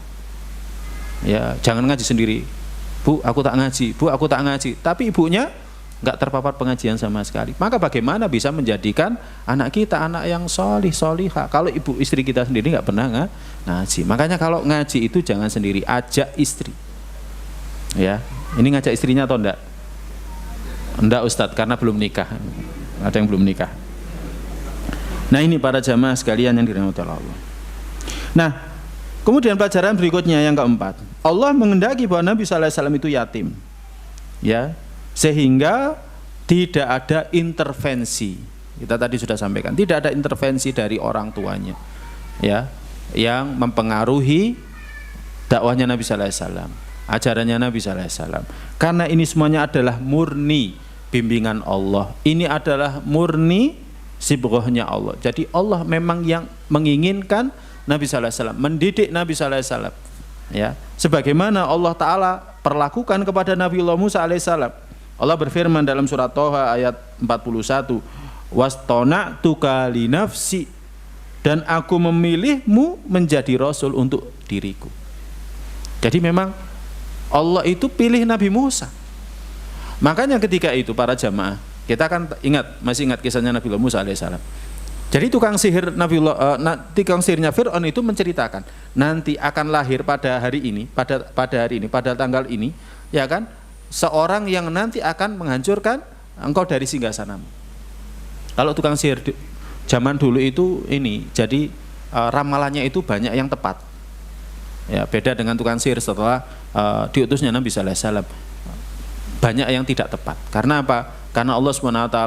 Ya, jangan ngaji sendiri. Bu, aku tak ngaji. Bu, aku tak ngaji. Tapi ibunya nggak terpapar pengajian sama sekali. Maka bagaimana bisa menjadikan anak kita anak yang solihah kalau ibu istri kita sendiri nggak pernah ngaji. Makanya kalau ngaji itu jangan sendiri, ajak istri. Ya, ini ngajak istrinya atau enggak? Enggak Ustadz, karena belum nikah. Ada yang belum nikah. Nah ini para jamaah sekalian yang dirahmati Allah. Nah, kemudian pelajaran berikutnya yang keempat, Allah menghendaki bahwa Nabi SAW itu yatim, ya, sehingga tidak ada intervensi. Kita tadi sudah sampaikan, tidak ada intervensi dari orang tuanya, ya, yang mempengaruhi dakwahnya Nabi SAW, ajarannya Nabi SAW. Karena ini semuanya adalah murni bimbingan Allah. Ini adalah murni sibghahnya Allah. Jadi Allah memang yang menginginkan Nabi SAW, mendidik Nabi SAW, ya, sebagaimana Allah Ta'ala perlakukan kepada Nabiullah Musa alaihissalam. Allah berfirman dalam surat Thaha ayat 41, wastona'tuka li nafsi, dan aku memilihmu menjadi rasul untuk diriku. Jadi memang Allah itu pilih Nabi Musa. Makanya ketika itu para jamaah, kita kan masih ingat kisahnya Nabi Musa alaihissalam. Jadi tukang sihirnya Fir'aun itu menceritakan, nanti akan lahir pada hari ini, pada tanggal ini, ya kan, seorang yang nanti akan menghancurkan engkau dari singgasanamu. Kalau tukang sihir zaman dulu itu jadi ramalannya itu banyak yang tepat. Ya, beda dengan tukang sihir setelah diutusnya Nabi sallallahu alaihi wasallam. Banyak yang tidak tepat. Karena apa? Karena Allah SWT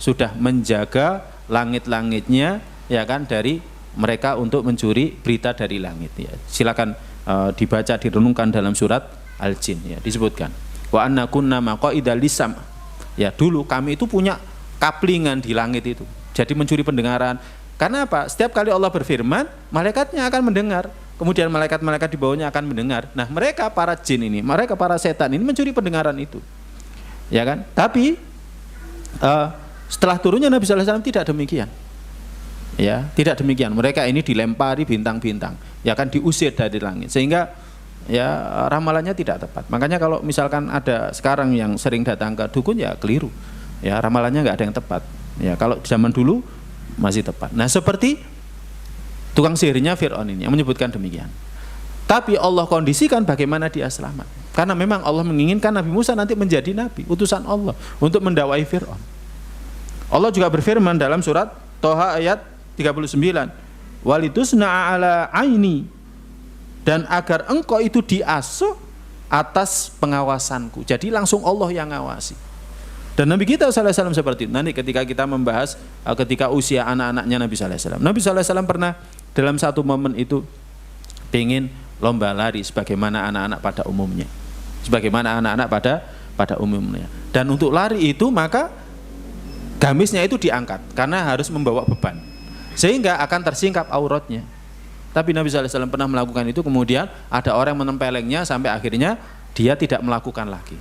sudah menjaga langit-langitnya, ya kan, dari mereka untuk mencuri berita dari langit, ya. Silakan dibaca, direnungkan dalam surat Al-Jin, ya, disebutkan wa anna kunna maqaida lisam. Ya, dulu kami itu punya kaplingan di langit itu, jadi mencuri pendengaran. Karena apa? Setiap kali Allah berfirman, malaikatnya akan mendengar, kemudian malaikat-malaikat di bawahnya akan mendengar. Nah, mereka para jin ini, mereka para setan ini mencuri pendengaran itu, ya kan. Tapi setelah turunnya Nabi sallallahu alaihi wasallam tidak demikian. Ya, tidak demikian. Mereka ini dilempari bintang-bintang, ya kan, diusir dari langit, sehingga ya ramalannya tidak tepat. Makanya kalau misalkan ada sekarang yang sering datang ke dukun, ya keliru. Ya, ramalannya nggak ada yang tepat. Ya, kalau zaman dulu masih tepat. Nah, seperti tukang sihirnya Fir'aun ini yang menyebutkan demikian. Tapi Allah kondisikan bagaimana dia selamat. Karena memang Allah menginginkan Nabi Musa nanti menjadi nabi, utusan Allah untuk mendakwai Fir'aun. Allah juga berfirman dalam surat Thaha ayat 39, walitusna'a ala aini, dan agar engkau itu diasuh atas pengawasanku. Jadi langsung Allah yang ngawasi. Dan Nabi kita sallallahu alaihi wasallam seperti itu. Nanti ketika kita membahas ketika usia anak-anaknya Nabi sallallahu alaihi wasallam. Nabi sallallahu alaihi wasallam pernah dalam satu momen itu ingin lomba lari sebagaimana anak-anak pada umumnya. Sebagaimana anak-anak pada umumnya. Dan untuk lari itu maka gamisnya itu diangkat karena harus membawa beban. Sehingga akan tersingkap auratnya. Tapi Nabi sallallahu alaihi wasallam pernah melakukan itu, kemudian ada orang yang menempelengnya sampai akhirnya dia tidak melakukan lagi.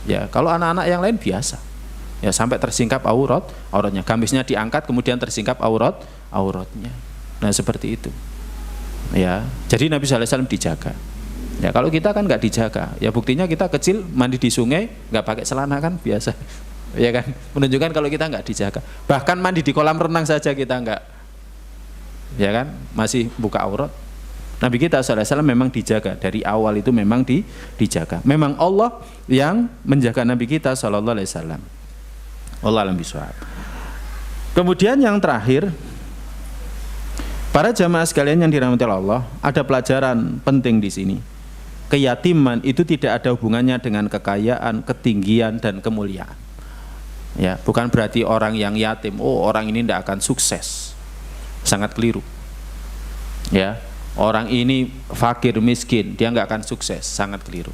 Ya, kalau anak-anak yang lain biasa. Ya, sampai tersingkap auratnya. Gamisnya diangkat kemudian tersingkap auratnya. Nah, seperti itu. Ya, jadi Nabi sallallahu alaihi wasallam dijaga. Ya, kalau kita kan nggak dijaga. Ya, buktinya kita kecil mandi di sungai nggak pakai celana kan biasa. Ya kan, menunjukkan kalau kita nggak dijaga. Bahkan mandi di kolam renang saja kita nggak, ya kan, masih buka aurat. Nabi kita sallallahu alaihi wasallam memang dijaga dari awal, itu memang dijaga. Memang Allah yang menjaga Nabi kita sallallahu alaihi wasallam. Wallahu a'lam bishawab. Kemudian yang terakhir, para jamaah sekalian yang dirahmati Allah, ada pelajaran penting di sini. Keyatiman itu tidak ada hubungannya dengan kekayaan, ketinggian, dan kemuliaan. Ya, bukan berarti orang yang yatim, oh orang ini tidak akan sukses. Sangat keliru. Ya, orang ini fakir miskin, dia nggak akan sukses, sangat keliru.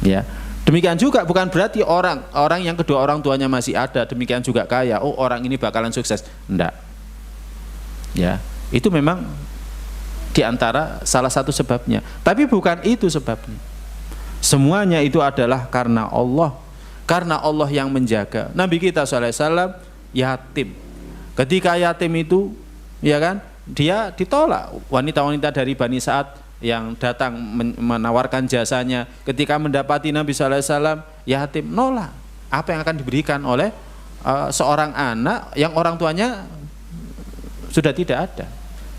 Ya, demikian juga bukan berarti orang yang kedua orang tuanya masih ada, demikian juga kaya, oh orang ini bakalan sukses. Enggak. Ya, itu memang diantara salah satu sebabnya. Tapi bukan itu sebabnya. Semuanya itu adalah karena Allah. Karena Allah yang menjaga. Nabi kita sallallahu alaihi wasallam yatim. Ketika yatim itu, ya kan, dia ditolak. Wanita-wanita dari Bani Sa'ad yang datang menawarkan jasanya, ketika mendapati Nabi sallallahu alaihi wasallam yatim, nolak. Apa yang akan diberikan oleh seorang anak yang orang tuanya sudah tidak ada?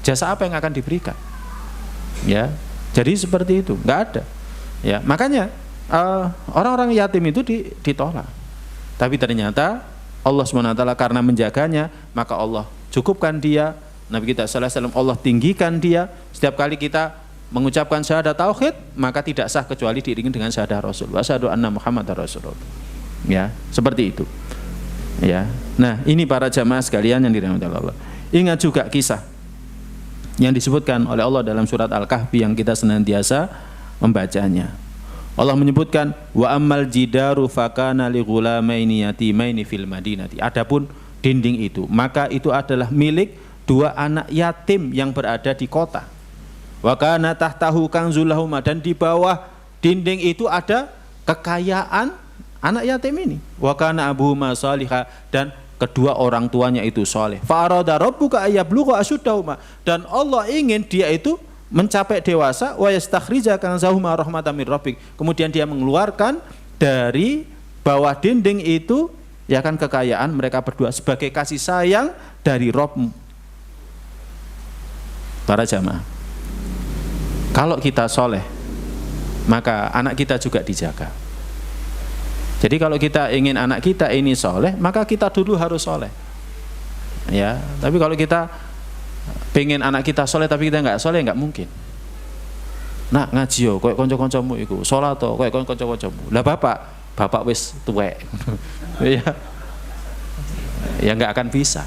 Jasa apa yang akan diberikan? Ya, jadi seperti itu, nggak ada. Ya, makanya orang-orang yatim itu ditolak. Tapi ternyata Allah SWT karena menjaganya, maka Allah cukupkan dia. Nabi kita sallallahu alaihi wasallam Allah tinggikan dia. Setiap kali kita mengucapkan syahadat tauhid, maka tidak sah kecuali diiringi dengan syahadat Rasul. Wa asyhadu anna Muhammadar Rasulullah. Ya, seperti itu. Ya. Nah, ini para jamaah sekalian yang dirahmati Allah. Ingat juga kisah yang disebutkan oleh Allah dalam surat Al-Kahfi yang kita senantiasa membacanya. Allah menyebutkan wa ammal jidaru fakana li ghulamaini yatimaini fil madinati. Adapun dinding itu, maka itu adalah milik dua anak yatim yang berada di kota. Wa kana tahtahu kanzul lahum, dan di bawah dinding itu ada kekayaan anak yatim ini. Wa kana abuhuma shalihah, dan kedua orang tuanya itu soleh. Fa arada rabbuka ayablugha ashuddahuma, dan Allah ingin dia itu mencapai dewasa. Wa yastakhrija kanzahuma rahmatan min rabbik, kemudian dia mengeluarkan dari bawah dinding itu ya kan kekayaan mereka berdua sebagai kasih sayang dari Rabbmu. Para jamaah, kalau kita soleh maka anak kita juga dijaga. Jadi kalau kita ingin anak kita ini soleh, maka kita dulu harus soleh. Ya, tapi kalau kita pengen anak kita soleh tapi kita nggak soleh, nggak mungkin. Nah ngaji yo, koyok konco-koncomu iku, sholat to, koyok konco-koncomu. Lah bapak wis tuwek, ya nggak akan bisa.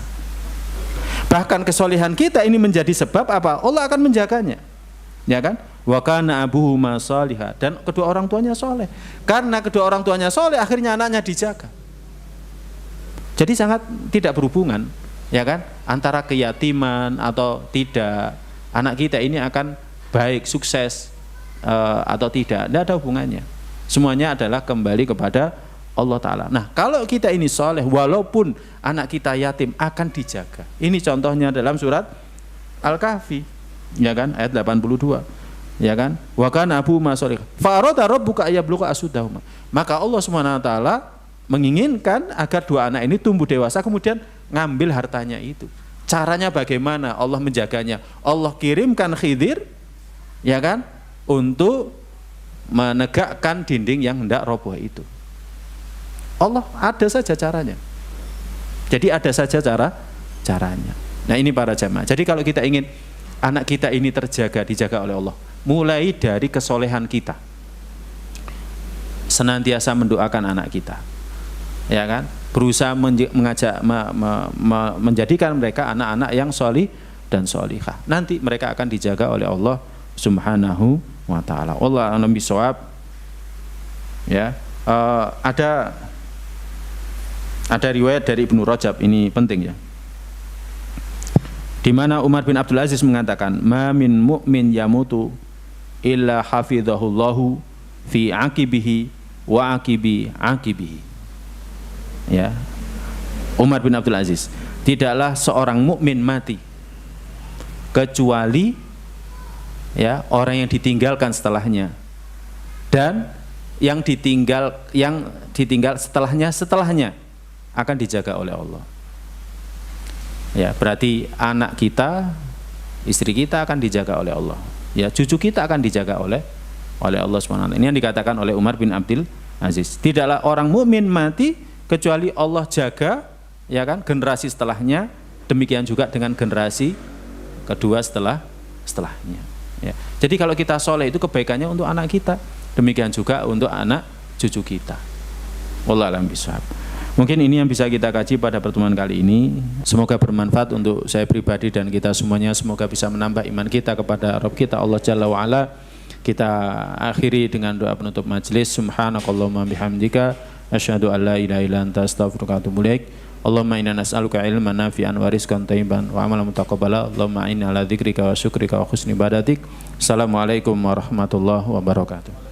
Bahkan kesolehan kita ini menjadi sebab apa? Allah akan menjaganya, ya kan? Wa kana abuhuma shalihah, dan kedua orang tuanya soleh. Karena kedua orang tuanya soleh, akhirnya anaknya dijaga. Jadi sangat tidak berhubungan, ya kan? Antara keyatiman atau tidak, anak kita ini akan baik, sukses atau tidak ada hubungannya. Semuanya adalah kembali kepada Allah Ta'ala. Nah kalau kita ini soleh, walaupun anak kita yatim akan dijaga. Ini contohnya dalam surat Al-Kahfi, ya kan, ayat 82, ya kan, wa kana abuhuma shalihah fa arada rabbuka ayablugha ashuddahuma, maka Allah Subhanahu wa taala menginginkan agar dua anak ini tumbuh dewasa kemudian ngambil hartanya itu. Caranya bagaimana Allah menjaganya? Allah kirimkan Khidir, ya kan, untuk menegakkan dinding yang hendak roboh itu. Allah ada saja caranya. Jadi ada saja caranya. Nah ini para jamaah. Jadi kalau kita ingin anak kita ini dijaga oleh Allah, mulai dari kesolehan kita, senantiasa mendoakan anak kita, ya kan, berusaha menjadikan mereka anak-anak yang solih dan solihah. Nanti mereka akan dijaga oleh Allah Subhanahu wa ta'ala. Allah a'lam bishawab. Ya, ada riwayat dari Ibnu Rajab, ini penting ya, di mana Umar bin Abdul Aziz mengatakan, ma min mu'min yamutu illa hafizahullahu fi aqibihi wa aqibi aqibihi. Ya, Umar bin Abdul Aziz, tidaklah seorang mukmin mati kecuali ya orang yang ditinggalkan setelahnya, dan yang ditinggal setelahnya akan dijaga oleh Allah. Ya, berarti anak kita, istri kita akan dijaga oleh Allah. Ya, cucu kita akan dijaga oleh Allah SWT. Ini yang dikatakan oleh Umar bin Abdul Aziz. Tidaklah orang mukmin mati kecuali Allah jaga, ya kan, generasi setelahnya. Demikian juga dengan generasi kedua setelahnya. Ya. Jadi kalau kita soleh itu kebaikannya untuk anak kita, demikian juga untuk anak cucu kita. Wallahu a'lam bishawab. Mungkin ini yang bisa kita kaji pada pertemuan kali ini. Semoga bermanfaat untuk saya pribadi dan kita semuanya. Semoga bisa menambah iman kita kepada Rabb kita Allah Jalla wa'ala. Kita akhiri dengan doa penutup majelis. Subhanakallahumma bihamdika asyhadu an la ilaha illa anta astaghfiruka wa atubu ilaik. Allahumma inna nas'aluka ilman nafi'an wa rizqan thayyiban wa amalan mutaqabbala. Allahumma inna ala dzikrika wa syukrika wa husni ibadatik. Assalamualaikum warahmatullahi wabarakatuh.